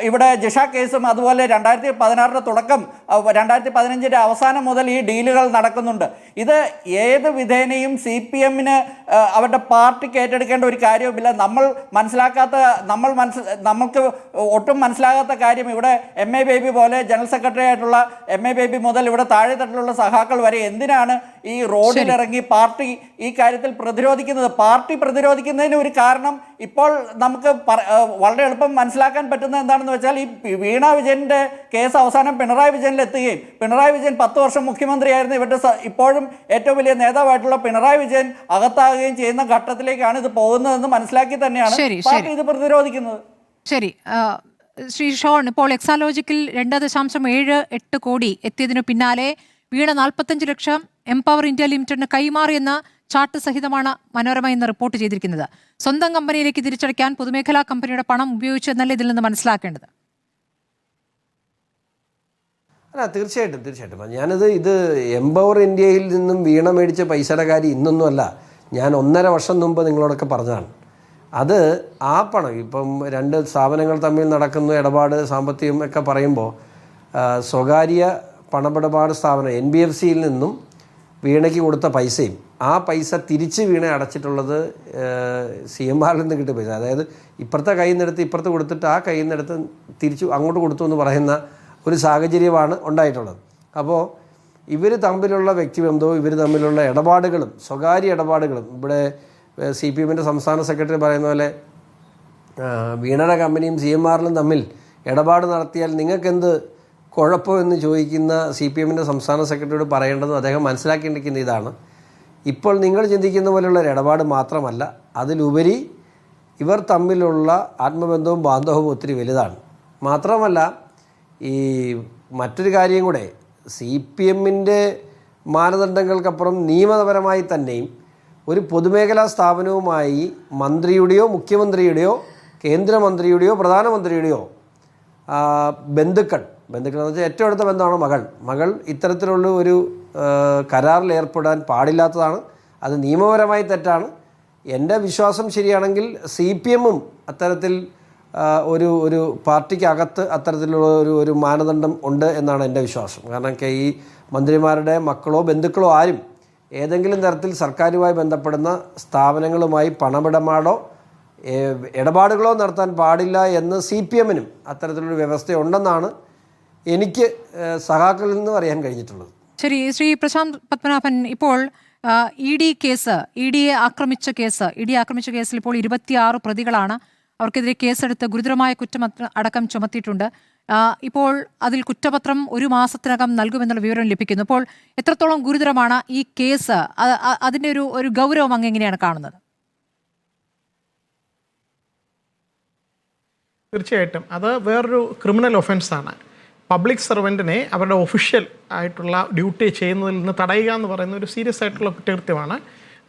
ഇവിടെ ജിഷ കേസും അതുപോലെ 2016 തുടക്കം 2015 അവസാനം മുതൽ ഈ ഡീലുകൾ നടക്കുന്നുണ്ട്. ഇത് ഏത് വിധേനയും CPM-ന് അവരുടെ പാർട്ടിക്ക് ഏറ്റെടുക്കേണ്ട ഒരു കാര്യവുമില്ല. നമ്മൾക്ക് ഒട്ടും മനസ്സിലാകാത്ത കാര്യം ഇവിടെ MA ബേബി പോലെ ജനറൽ സെക്രട്ടറി ആയിട്ടുള്ള MA ബേബി മുതൽ ഇവിടെ താഴെത്തട്ടിലുള്ള സഖാക്കൾ വരെ എന്തിനാണ് ഈ റോഡിലിറങ്ങി പാർട്ടി ഈ കാര്യത്തിൽ പ്രതിരോധിക്കുന്നത്. പാർട്ടി പ്രതിരോധിക്കുന്നതിന് ഒരു കാരണം ഇപ്പോൾ നമുക്ക് വളരെ എളുപ്പം മനസ്സിലാക്കാൻ പറ്റുന്നത് എന്താണെന്ന് വെച്ചാൽ ഈ വീണ വിജയന്റെ കേസ് അവസാനം പിണറായി വിജയനിൽ എത്തുകയും പിണറായി വിജയൻ 10 വർഷം മുഖ്യമന്ത്രിയായിരുന്നു. ഇവരുടെ ഇപ്പോഴും ഏറ്റവും വലിയ നേതാവായിട്ടുള്ള പിണറായി വിജയൻ അകത്താകുകയും ചെയ്യുന്ന ഘട്ടത്തിലേക്കാണ് ഇത് പോകുന്നതെന്ന് മനസ്സിലാക്കി തന്നെയാണ് പാർട്ടി ഇത് പ്രതിരോധിക്കുന്നത്. ശരി ശ്രീ ഷോൺ, ഇപ്പോൾ എക്സാലോജിക്കിൽ 2.78 കോടി എത്തിയതിനു പിന്നാലെ വീണ 45 ലക്ഷം എംപവർ ഇന്ത്യ ലിമിറ്റഡിന് കൈമാറിയെന്ന ചാർട്ട് സഹിതമാണ് മനോരമ ഇന്ന് റിപ്പോർട്ട് ചെയ്തിരിക്കുന്നത്. സ്വന്തം കമ്പനിയിലേക്ക് തിരിച്ചടയ്ക്കാൻ പൊതുമേഖലാ കമ്പനിയുടെ പണം ഉപയോഗിച്ചെന്നല്ല ഇതിൽ നിന്ന് മനസ്സിലാക്കേണ്ടത്. അല്ല, തീർച്ചയായിട്ടും ഇത് എംപവർ ഇന്ത്യയിൽ നിന്നും വീണ മേടിച്ച പൈസയുടെ കാര്യം ഇന്നൊന്നുമല്ല. ഞാൻ 1.5 വർഷം മുമ്പ് നിങ്ങളോടൊക്കെ പറഞ്ഞതാണ്. അത് ആ പണം ഇപ്പം 2 സ്ഥാപനങ്ങൾ തമ്മിൽ നടക്കുന്ന ഇടപാട് സാമ്പത്തികം ഒക്കെ പറയുമ്പോൾ സ്വകാര്യ പണമിടപാട് സ്ഥാപനം NBFC-യിൽ നിന്നും വീണയ്ക്ക് കൊടുത്ത പൈസയും ആ പൈസ തിരിച്ച് വീണ അടച്ചിട്ടുള്ളത് CMR-ൽ നിന്ന് കിട്ടിയ പൈസ, അതായത് ഇപ്പുറത്തെ കയ്യിൽ നിന്നെടുത്ത് ഇപ്പുറത്ത് കൊടുത്തിട്ട് ആ കയ്യിൽ നിന്നെടുത്ത് തിരിച്ചു അങ്ങോട്ട് കൊടുത്തു എന്ന് പറയുന്ന ഒരു സാഹചര്യമാണ് ഉണ്ടായിട്ടുള്ളത്. അപ്പോൾ ഇവർ തമ്മിലുള്ള വ്യക്തിബന്ധവും ഇവർ തമ്മിലുള്ള ഇടപാടുകളും സ്വകാര്യ ഇടപാടുകളും ഇവിടെ CPM-ൻ്റെ സംസ്ഥാന സെക്രട്ടറി പറയുന്ന പോലെ വീണയുടെ കമ്പനിയും CMR-ലും തമ്മിൽ ഇടപാട് നടത്തിയാൽ നിങ്ങൾക്കെന്ത് കുഴപ്പമെന്ന് ചോദിക്കുന്ന CPM-ൻ്റെ സംസ്ഥാന സെക്രട്ടറിയോട് പറയേണ്ടതും അദ്ദേഹം മനസ്സിലാക്കേണ്ടിയിരിക്കുന്ന ഇതാണ്. ഇപ്പോൾ നിങ്ങൾ ചിന്തിക്കുന്ന പോലെയുള്ള ഒരു ഇടപാട് മാത്രമല്ല, അതിലുപരി ഇവർ തമ്മിലുള്ള ആത്മബന്ധവും ബാന്ധവവും ഒത്തിരി വലുതാണ്. മാത്രമല്ല ഈ മറ്റൊരു കാര്യം കൂടെ, CPM-ൻ്റെ മാനദണ്ഡങ്ങൾക്കപ്പുറം നിയമപരമായി തന്നെയും ഒരു പൊതുമേഖലാ സ്ഥാപനവുമായി മന്ത്രിയുടെയോ മുഖ്യമന്ത്രിയുടെയോ കേന്ദ്രമന്ത്രിയുടെയോ പ്രധാനമന്ത്രിയുടെയോ ബന്ധുക്കൾ എന്ന് വെച്ചാൽ ഏറ്റവും അടുത്ത ബന്ധമാണ് മകൾ ഇത്തരത്തിലുള്ള ഒരു കരാറിൽ ഏർപ്പെടാൻ പാടില്ലാത്തതാണ്. അത് നിയമപരമായി തെറ്റാണ്. എൻ്റെ വിശ്വാസം ശരിയാണെങ്കിൽ CPM-ഉം അത്തരത്തിൽ ഒരു പാർട്ടിക്കകത്ത് അത്തരത്തിലുള്ള ഒരു മാനദണ്ഡം ഉണ്ട് എന്നാണ് എൻ്റെ വിശ്വാസം. കാരണം ഈ മന്ത്രിമാരുടെ മക്കളോ ബന്ധുക്കളോ ആരും ഏതെങ്കിലും തരത്തിൽ സർക്കാരുമായി ബന്ധപ്പെടുന്ന സ്ഥാപനങ്ങളുമായി പണമിടപാടോ ഇടപാടുകളോ നടത്താൻ പാടില്ല എന്ന് CPM-നും അത്തരത്തിലൊരു വ്യവസ്ഥയുണ്ടെന്നാണ് എനിക്ക് സഹാക്കളിൽ നിന്ന് അറിയാൻ കഴിഞ്ഞിട്ടുള്ളത്. ശരി, ശ്രീ പ്രശാന്ത് പത്മനാഭൻ, ഇപ്പോൾ ED ആക്രമിച്ച കേസിൽ ഇപ്പോൾ 26 പ്രതികളാണ്. അവർക്കെതിരെ കേസെടുത്ത് ഗുരുതരമായ കുറ്റം അടക്കം ചുമത്തിയിട്ടുണ്ട്. ഇപ്പോൾ അതിൽ കുറ്റപത്രം 1 മാസത്തിനകം നൽകുമെന്നുള്ള വിവരം ലഭിക്കുന്നു. അപ്പോൾ എത്രത്തോളം ഗുരുതരമാണ് ഈ കേസ്? അതിൻ്റെ ഒരു ഗൗരവം അങ്ങ് എങ്ങനെയാണ് കാണുന്നത്? തീർച്ചയായിട്ടും അത് വേറൊരു ക്രിമിനൽ ഒഫൻസാണ്. പബ്ലിക് സർവൻറ്റിനെ അവരുടെ ഒഫീഷ്യൽ ആയിട്ടുള്ള ഡ്യൂട്ടി ചെയ്യുന്നതിൽ നിന്ന് തടയുക എന്ന് പറയുന്ന ഒരു സീരിയസ് ആയിട്ടുള്ള കുറ്റകൃത്യമാണ്.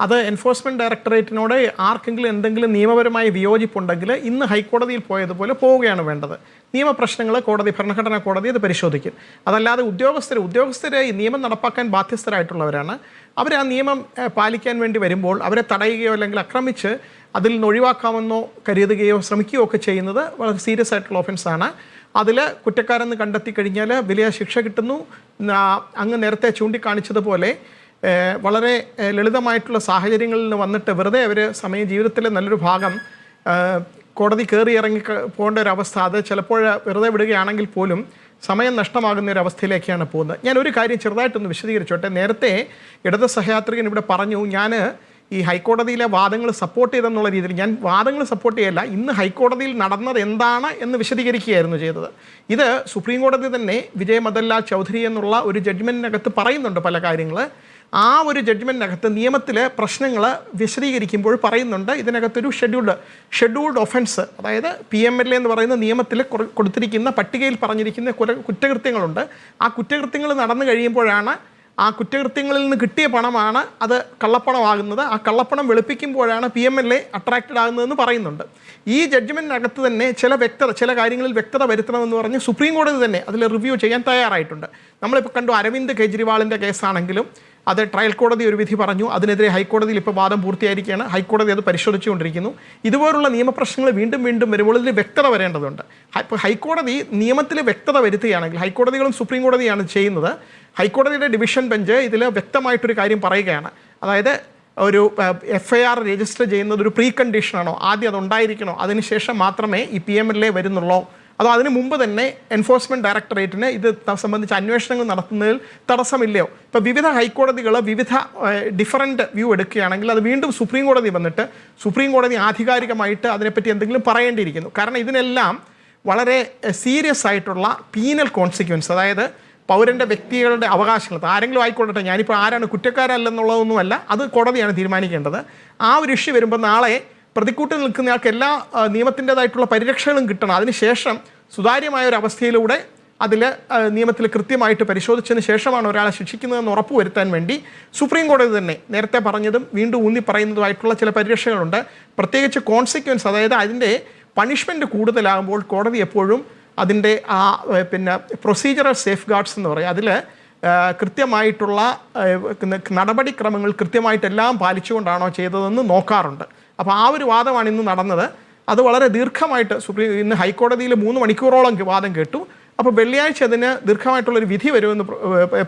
അത് എൻഫോഴ്സ്മെൻറ്റ് ഡയറക്ടറേറ്റിനോട് ആർക്കെങ്കിലും എന്തെങ്കിലും നിയമപരമായ വിയോജിപ്പുണ്ടെങ്കിൽ ഇന്ന് ഹൈക്കോടതിയിൽ പോയതുപോലെ പോവുകയാണ് വേണ്ടത്. നിയമപ്രശ്നങ്ങൾ ഭരണഘടനാ കോടതി അത് പരിശോധിക്കും. അതല്ലാതെ ഉദ്യോഗസ്ഥർ ഈ നിയമം നടപ്പാക്കാൻ ബാധ്യസ്ഥരായിട്ടുള്ളവരാണ്. അവർ ആ നിയമം പാലിക്കാൻ വേണ്ടി വരുമ്പോൾ അവരെ തടയുകയോ അല്ലെങ്കിൽ ആക്രമിച്ച് അതിൽ നിന്ന് ഒഴിവാക്കാമെന്നോ കരുതുകയോ ശ്രമിക്കുകയോ ഒക്കെ ചെയ്യുന്നത് വളരെ സീരിയസ് ആയിട്ടുള്ള ഒഫൻസാണ്. അതിൽ കുറ്റക്കാരെന്ന് കണ്ടെത്തി കഴിഞ്ഞാൽ വലിയ ശിക്ഷ കിട്ടുന്നു. അങ്ങ് നേരത്തെ ചൂണ്ടിക്കാണിച്ചതുപോലെ വളരെ ലളിതമായിട്ടുള്ള സാഹചര്യങ്ങളിൽ നിന്ന് വന്നിട്ട് വെറുതെ അവർ ജീവിതത്തിലെ നല്ലൊരു ഭാഗം കോടതി കയറി ഇറങ്ങി പോകേണ്ട ഒരു അവസ്ഥ, അത് ചിലപ്പോൾ വെറുതെ വിടുകയാണെങ്കിൽ പോലും സമയം നഷ്ടമാകുന്ന ഒരു അവസ്ഥയിലേക്കാണ് പോകുന്നത്. ഞാൻ ഒരു കാര്യം ചെറുതായിട്ടൊന്ന് വിശദീകരിച്ചോട്ടെ. നേരത്തെ ഇടത് സഹയാത്രികൻ ഇവിടെ പറഞ്ഞു ഞാൻ ഈ ഹൈക്കോടതിയിലെ വാദങ്ങൾ സപ്പോർട്ട് ചെയ്തെന്നുള്ള രീതിയിൽ. ഞാൻ വാദങ്ങൾ സപ്പോർട്ട് ചെയ്യല്ല, ഇന്ന് ഹൈക്കോടതിയിൽ നടന്നത് എന്താണ് എന്ന് വിശദീകരിക്കുകയായിരുന്നു ചെയ്തത്. ഇത് സുപ്രീം കോടതി തന്നെ വിജയ് മദൻലാൽ ചൗധരി എന്നുള്ള ഒരു ജഡ്ജ്മെൻറ്റിനകത്ത് പറയുന്നുണ്ട് പല കാര്യങ്ങൾ. ആ ഒരു ജഡ്ജ്മെൻറ്റിനകത്ത് നിയമത്തിലെ പ്രശ്നങ്ങൾ വിശദീകരിക്കുമ്പോൾ പറയുന്നുണ്ട് ഇതിനകത്തൊരു ഷെഡ്യൂൾഡ് ഒഫൻസ്, അതായത് PMLA എന്ന് പറയുന്ന നിയമത്തിൽ കൊടുത്തിരിക്കുന്ന പട്ടികയിൽ പറഞ്ഞിരിക്കുന്ന കുറ്റകൃത്യങ്ങളുണ്ട്. ആ കുറ്റകൃത്യങ്ങൾ നടന്നു കഴിയുമ്പോഴാണ് ആ കുറ്റകൃത്യങ്ങളിൽ നിന്ന് കിട്ടിയ പണമാണ് അത് കള്ളപ്പണമാകുന്നത്. ആ കള്ളപ്പണം വെളുപ്പിക്കുമ്പോഴാണ് PMLA അട്രാക്റ്റഡ് ആകുന്നതെന്ന് പറയുന്നുണ്ട്. ഈ ജഡ്ജ്മെൻറ്റിനകത്ത് തന്നെ ചില കാര്യങ്ങളിൽ വ്യക്തത വരുത്തണമെന്ന് പറഞ്ഞ് സുപ്രീം കോടതി തന്നെ അതിൽ റിവ്യൂ ചെയ്യാൻ തയ്യാറായിട്ടുണ്ട്. നമ്മളിപ്പോൾ കണ്ടു അരവിന്ദ് കെജ്രിവാളിൻ്റെ കേസാണെങ്കിലും അത് ട്രയൽ കോടതി ഒരു വിധി പറഞ്ഞു. അതിനെതിരെ ഹൈക്കോടതിയിൽ ഇപ്പോൾ വാദം പൂർത്തിയായിരിക്കുകയാണ്. ഹൈക്കോടതി അത് പരിശോധിച്ചുകൊണ്ടിരിക്കുന്നു. ഇതുപോലുള്ള നിയമപ്രശ്നങ്ങൾ വീണ്ടും വരുമ്പോൾ ഇതിൽ വ്യക്തത വരേണ്ടതുണ്ട്. ഇപ്പോൾ ഹൈക്കോടതി നിയമത്തിൽ വ്യക്തത വരുത്തുകയാണെങ്കിൽ, ഹൈക്കോടതികളും സുപ്രീം കോടതിയാണ് ചെയ്യുന്നത്. ഹൈക്കോടതിയുടെ ഡിവിഷൻ ബെഞ്ച് ഇതിൽ വ്യക്തമായിട്ടൊരു കാര്യം പറയുകയാണ്. അതായത് ഒരു FIR രജിസ്റ്റർ ചെയ്യുന്നത് ഒരു പ്രീ കണ്ടീഷനാണോ, ആദ്യം അതുണ്ടായിരിക്കണോ, അതിനുശേഷം മാത്രമേ ഈ PMLA വരുന്നുള്ളൂ, അതോ അതിന് മുമ്പ് തന്നെ എൻഫോഴ്സ്മെൻറ്റ് ഡയറക്ടറേറ്റിന് ഇത് സംബന്ധിച്ച് അന്വേഷണങ്ങൾ നടത്തുന്നതിൽ തടസ്സമില്ലയോ? ഇപ്പോൾ വിവിധ ഹൈക്കോടതികൾ വിവിധ ഡിഫറൻറ്റ് വ്യൂ എടുക്കുകയാണെങ്കിൽ അത് വീണ്ടും സുപ്രീം കോടതി വന്നിട്ട് സുപ്രീം കോടതി ആധികാരികമായിട്ട് അതിനെപ്പറ്റി എന്തെങ്കിലും പറയേണ്ടിയിരിക്കുന്നു. കാരണം ഇതിനെല്ലാം വളരെ സീരിയസ് ആയിട്ടുള്ള പീനൽ കോൺസിക്വൻസ്, അതായത് പൗരൻ്റെ വ്യക്തികളുടെ അവകാശങ്ങൾ, ആരെങ്കിലും ആയിക്കൊള്ളട്ടെ, ഞാനിപ്പോൾ ആരാണ് കുറ്റക്കാരല്ലെന്നുള്ളതൊന്നുമല്ല, അത് കോടതിയാണ് തീരുമാനിക്കേണ്ടത്. ആ ഒരു ഇഷ്യൂ വരുമ്പോൾ നാളെ പ്രതിക്കൂട്ടിൽ നിൽക്കുന്നയാൾക്ക് എല്ലാ നിയമത്തിൻ്റെതായിട്ടുള്ള പരിരക്ഷകളും കിട്ടണം. അതിനുശേഷം സുതാര്യമായ ഒരു അവസ്ഥയിലൂടെ അതിൽ നിയമത്തിൽ കൃത്യമായിട്ട് പരിശോധിച്ചതിന് ശേഷമാണ് ഒരാളെ ശിക്ഷിക്കുന്നതെന്ന് ഉറപ്പുവരുത്താൻ വേണ്ടി സുപ്രീം കോടതി തന്നെ നേരത്തെ പറഞ്ഞതും വീണ്ടും ഊന്നി പറയുന്നതുമായിട്ടുള്ള ചില പരിരക്ഷകളുണ്ട്. പ്രത്യേകിച്ച് കോൺസിക്വൻസ്, അതായത് അതിൻ്റെ പണിഷ്മെൻറ്റ് കൂടുതലാകുമ്പോൾ കോടതി എപ്പോഴും അതിൻ്റെ പ്രൊസീജറൽ സേഫ് ഗാർഡ്സ് എന്ന് പറയും, അതിൽ കൃത്യമായിട്ടുള്ള നടപടിക്രമങ്ങൾ കൃത്യമായിട്ടെല്ലാം പാലിച്ചുകൊണ്ടാണോ ചെയ്തതെന്ന് നോക്കാറുണ്ട്. അപ്പോൾ ആ ഒരു വാദമാണ് ഇന്ന് നടന്നത്. അത് വളരെ ദീർഘമായിട്ട് ഇന്ന് ഹൈക്കോടതിയിൽ 3 മണിക്കൂറോളം വാദം കേട്ടു. അപ്പോൾ വെള്ളിയാഴ്ച അതിന് ദീർഘമായിട്ടുള്ളൊരു വിധി വരുമെന്ന്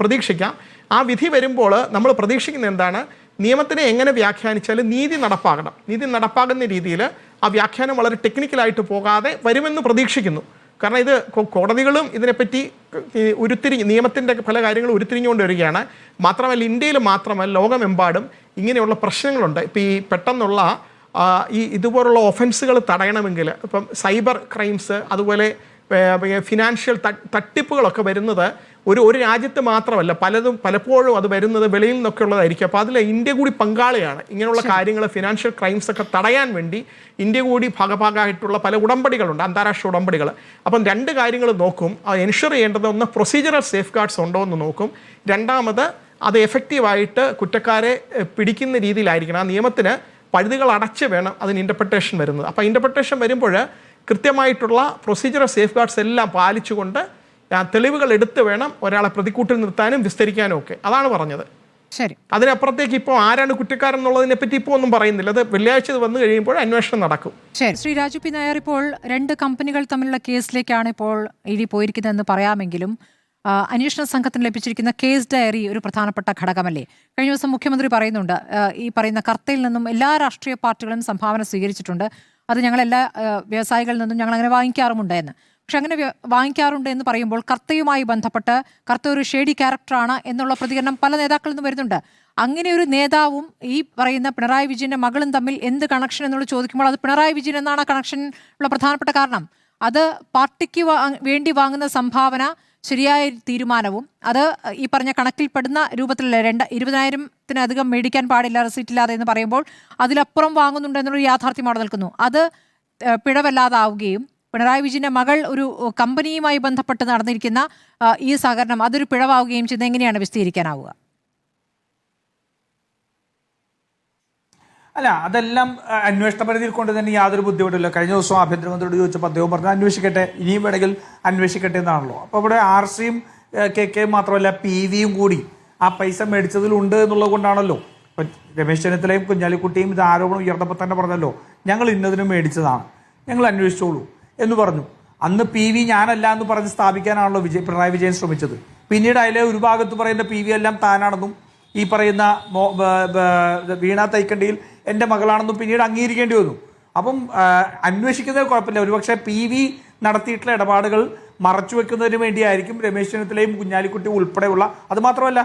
പ്രതീക്ഷിക്കാം. ആ വിധി വരുമ്പോൾ നമ്മൾ പ്രതീക്ഷിക്കുന്നത് എന്താണ്, നിയമത്തിനെ എങ്ങനെ വ്യാഖ്യാനിച്ചാലും നീതി നടപ്പാകണം. നീതി നടപ്പാകുന്ന രീതിയിൽ ആ വ്യാഖ്യാനം വളരെ ടെക്നിക്കലായിട്ട് പോകാതെ വരുമെന്ന് പ്രതീക്ഷിക്കുന്നു. കാരണം ഇത് കോടതികളും ഇതിനെപ്പറ്റി നിയമത്തിൻ്റെ പല കാര്യങ്ങളും ഉരുത്തിരിഞ്ഞുകൊണ്ട് വരികയാണ്. മാത്രമല്ല ഇന്ത്യയിൽ മാത്രമല്ല ലോകമെമ്പാടും ഇങ്ങനെയുള്ള പ്രശ്നങ്ങളുണ്ട്. ഇപ്പോൾ ഈ പെട്ടെന്നുള്ള ഇതുപോലുള്ള ഒഫൻസുകൾ തടയണമെങ്കിൽ ഇപ്പം സൈബർ ക്രൈംസ്, അതുപോലെ ഫിനാൻഷ്യൽ തട്ടിപ്പുകളൊക്കെ വരുന്നത് ഒരു രാജ്യത്ത് മാത്രമല്ല, പലപ്പോഴും അത് വരുന്നത് വെളിയിൽ നിന്നൊക്കെ ഉള്ളതായിരിക്കും. അപ്പോൾ അതിൽ ഇന്ത്യ കൂടി പങ്കാളിയാണ്. ഇങ്ങനെയുള്ള കാര്യങ്ങൾ, ഫിനാൻഷ്യൽ ക്രൈംസ് ഒക്കെ തടയാൻ വേണ്ടി ഇന്ത്യ കൂടി ഭാഗമായിട്ടുള്ള പല ഉടമ്പടികളുണ്ട്, അന്താരാഷ്ട്ര ഉടമ്പടികൾ. അപ്പം 2 കാര്യങ്ങൾ നോക്കും. അത് എൻഷുർ ചെയ്യേണ്ടത്, ഒന്ന് പ്രൊസീജറൽ സേഫ് ഗാർഡ്സ് ഉണ്ടോ എന്ന് നോക്കും. രണ്ടാമത് അത് എഫക്റ്റീവായിട്ട് കുറ്റക്കാരെ പിടിക്കുന്ന രീതിയിലായിരിക്കണം. ആ നിയമത്തിന് പഴുതുകൾ അടച്ച് വേണം അതിന് ഇൻ്റർപ്രിട്ടേഷൻ വരുന്നത്. അപ്പോൾ ഇൻ്റർപ്രിട്ടേഷൻ വരുമ്പോൾ കൃത്യമായിട്ടുള്ള പ്രൊസീജറൽ സേഫ് ഗാർഡ്സ് എല്ലാം പാലിച്ചുകൊണ്ട് തെളിവുകൾ എടുത്ത് വേണം ഒരാളെ പ്രതിക്കൂട്ടിൽ നിർത്താനും വിസ്തരിക്കാനും ഒക്കെ. അതാണ് പറഞ്ഞത്. ശരി, അതിനപ്പുറത്തേക്ക് ഇപ്പോൾ ആരാണ് കുറ്റക്കാരൻ എന്നുള്ളതിനെ പറ്റി ഇപ്പോൾ ഒന്നും പറയുന്നില്ല. അത് വെള്ളിയാഴ്ച വന്നു കഴിയുമ്പോൾ അന്വേഷണം നടക്കും. ശരി, ശ്രീ രാജു പി നായർ, ഇപ്പോൾ 2 കമ്പനികൾ തമ്മിലുള്ള കേസിലേക്കാണ് ഇപ്പോൾ ED പോയിരിക്കുന്നതെന്ന് പറയാമെങ്കിലും അന്വേഷണ സംഘത്തിന് ലഭിച്ചിരിക്കുന്ന കേസ് ഡയറി ഒരു പ്രധാനപ്പെട്ട ഘടകമല്ലേ? കഴിഞ്ഞ ദിവസം മുഖ്യമന്ത്രി പറയുന്നുണ്ട്, ഈ പറയുന്ന കർത്തയിൽ നിന്നും എല്ലാ രാഷ്ട്രീയ പാർട്ടികളും സംഭാവന സ്വീകരിച്ചിട്ടുണ്ട്, അത് ഞങ്ങളെല്ലാ വ്യവസായികളിൽ നിന്നും ഞങ്ങൾ അങ്ങനെ വാങ്ങിക്കാറുമുണ്ട് എന്ന്. പക്ഷെ അങ്ങനെ വാങ്ങിക്കാറുണ്ട് എന്ന് പറയുമ്പോൾ കർത്തയുമായി ബന്ധപ്പെട്ട് കർത്ത ഒരു ഷേഡി ക്യാരക്ടറാണ് എന്നുള്ള പ്രതികരണം പല നേതാക്കളിൽ നിന്നും വരുന്നുണ്ട്. അങ്ങനെ ഒരു നേതാവും ഈ പറയുന്ന പിണറായി വിജയന്റെ മകളും തമ്മിൽ എന്ത് കണക്ഷൻ എന്നുള്ള ചോദിക്കുമ്പോൾ അത് പിണറായി വിജയൻ എന്നാണ് കണക്ഷൻ ഉള്ള പ്രധാനപ്പെട്ട കാരണം. അത് പാർട്ടിക്ക് വേണ്ടി വാങ്ങുന്ന സംഭാവന ശരിയായ തീരുമാനവും അത് ഈ പറഞ്ഞ കണക്കിൽപ്പെടുന്ന രൂപത്തിലല്ല. 20,000-ത്തിനധികം മേടിക്കാൻ പാടില്ല റെസിപ്റ്റില്ലാതെ എന്ന് പറയുമ്പോൾ അതിലപ്പുറം വാങ്ങുന്നുണ്ട് എന്നുള്ളൊരു യാഥാർത്ഥ്യം അവിടെ നിൽക്കുന്നു. അത് പിഴവല്ലാതാവുകയും പിണറായി വിജയന്റെ മകൾ ഒരു കമ്പനിയുമായി ബന്ധപ്പെട്ട് നടന്നിരിക്കുന്ന ഈ സഹകരണം അതൊരു പിഴവാവുകയും ചെയ്യുന്നത് എങ്ങനെയാണ് വിശദീകരിക്കാനാവുക? അല്ല, അതെല്ലാം അന്വേഷണ പരിധിയിൽ കൊണ്ട് തന്നെ യാതൊരു ബുദ്ധിമുട്ടില്ല. കഴിഞ്ഞ ദിവസം ആഭ്യന്തരമന്ത്രിയോട് ചോദിച്ചപ്പോൾ അദ്ദേഹം പറഞ്ഞു അന്വേഷിക്കട്ടെ, ഇനിയും വേണമെങ്കിൽ അന്വേഷിക്കട്ടെ എന്നാണല്ലോ. അപ്പോൾ ഇവിടെ RCയും KK മാത്രമല്ല PVയും കൂടി ആ പൈസ മേടിച്ചതിലുണ്ട് എന്നുള്ളത് കൊണ്ടാണല്ലോ. ഇപ്പം രമേശ് ചെന്നിത്തലയും കുഞ്ഞാലിക്കുട്ടിയും ഇത് ആരോപണം ഉയർന്നപ്പോൾ തന്നെ പറഞ്ഞല്ലോ ഞങ്ങൾ ഇന്നതിനും മേടിച്ചതാണ്, ഞങ്ങൾ അന്വേഷിച്ചോളൂ എന്ന് പറഞ്ഞു. അന്ന് PV ഞാനല്ല എന്ന് പറഞ്ഞ് സ്ഥാപിക്കാനാണല്ലോ പിണറായി വിജയൻ ശ്രമിച്ചത്. പിന്നീട് അതിലെ ഒരു ഭാഗത്ത് പറയുന്ന PV എല്ലാം താനാണെന്നും ഈ പറയുന്ന വീണ തൈക്കണ്ടിയിൽ എൻ്റെ മകളാണെന്നും പിന്നീട് അംഗീകരിക്കേണ്ടി വന്നു. അപ്പം അന്വേഷിക്കുന്നതിൽ കുഴപ്പമില്ല. ഒരുപക്ഷെ PV നടത്തിയിട്ടുള്ള ഇടപാടുകൾ മറച്ചു വെക്കുന്നതിന് വേണ്ടിയായിരിക്കും രമേശ് ചെന്നിത്തലയും കുഞ്ഞാലിക്കുട്ടിയും ഉൾപ്പെടെയുള്ള, അത് മാത്രമല്ല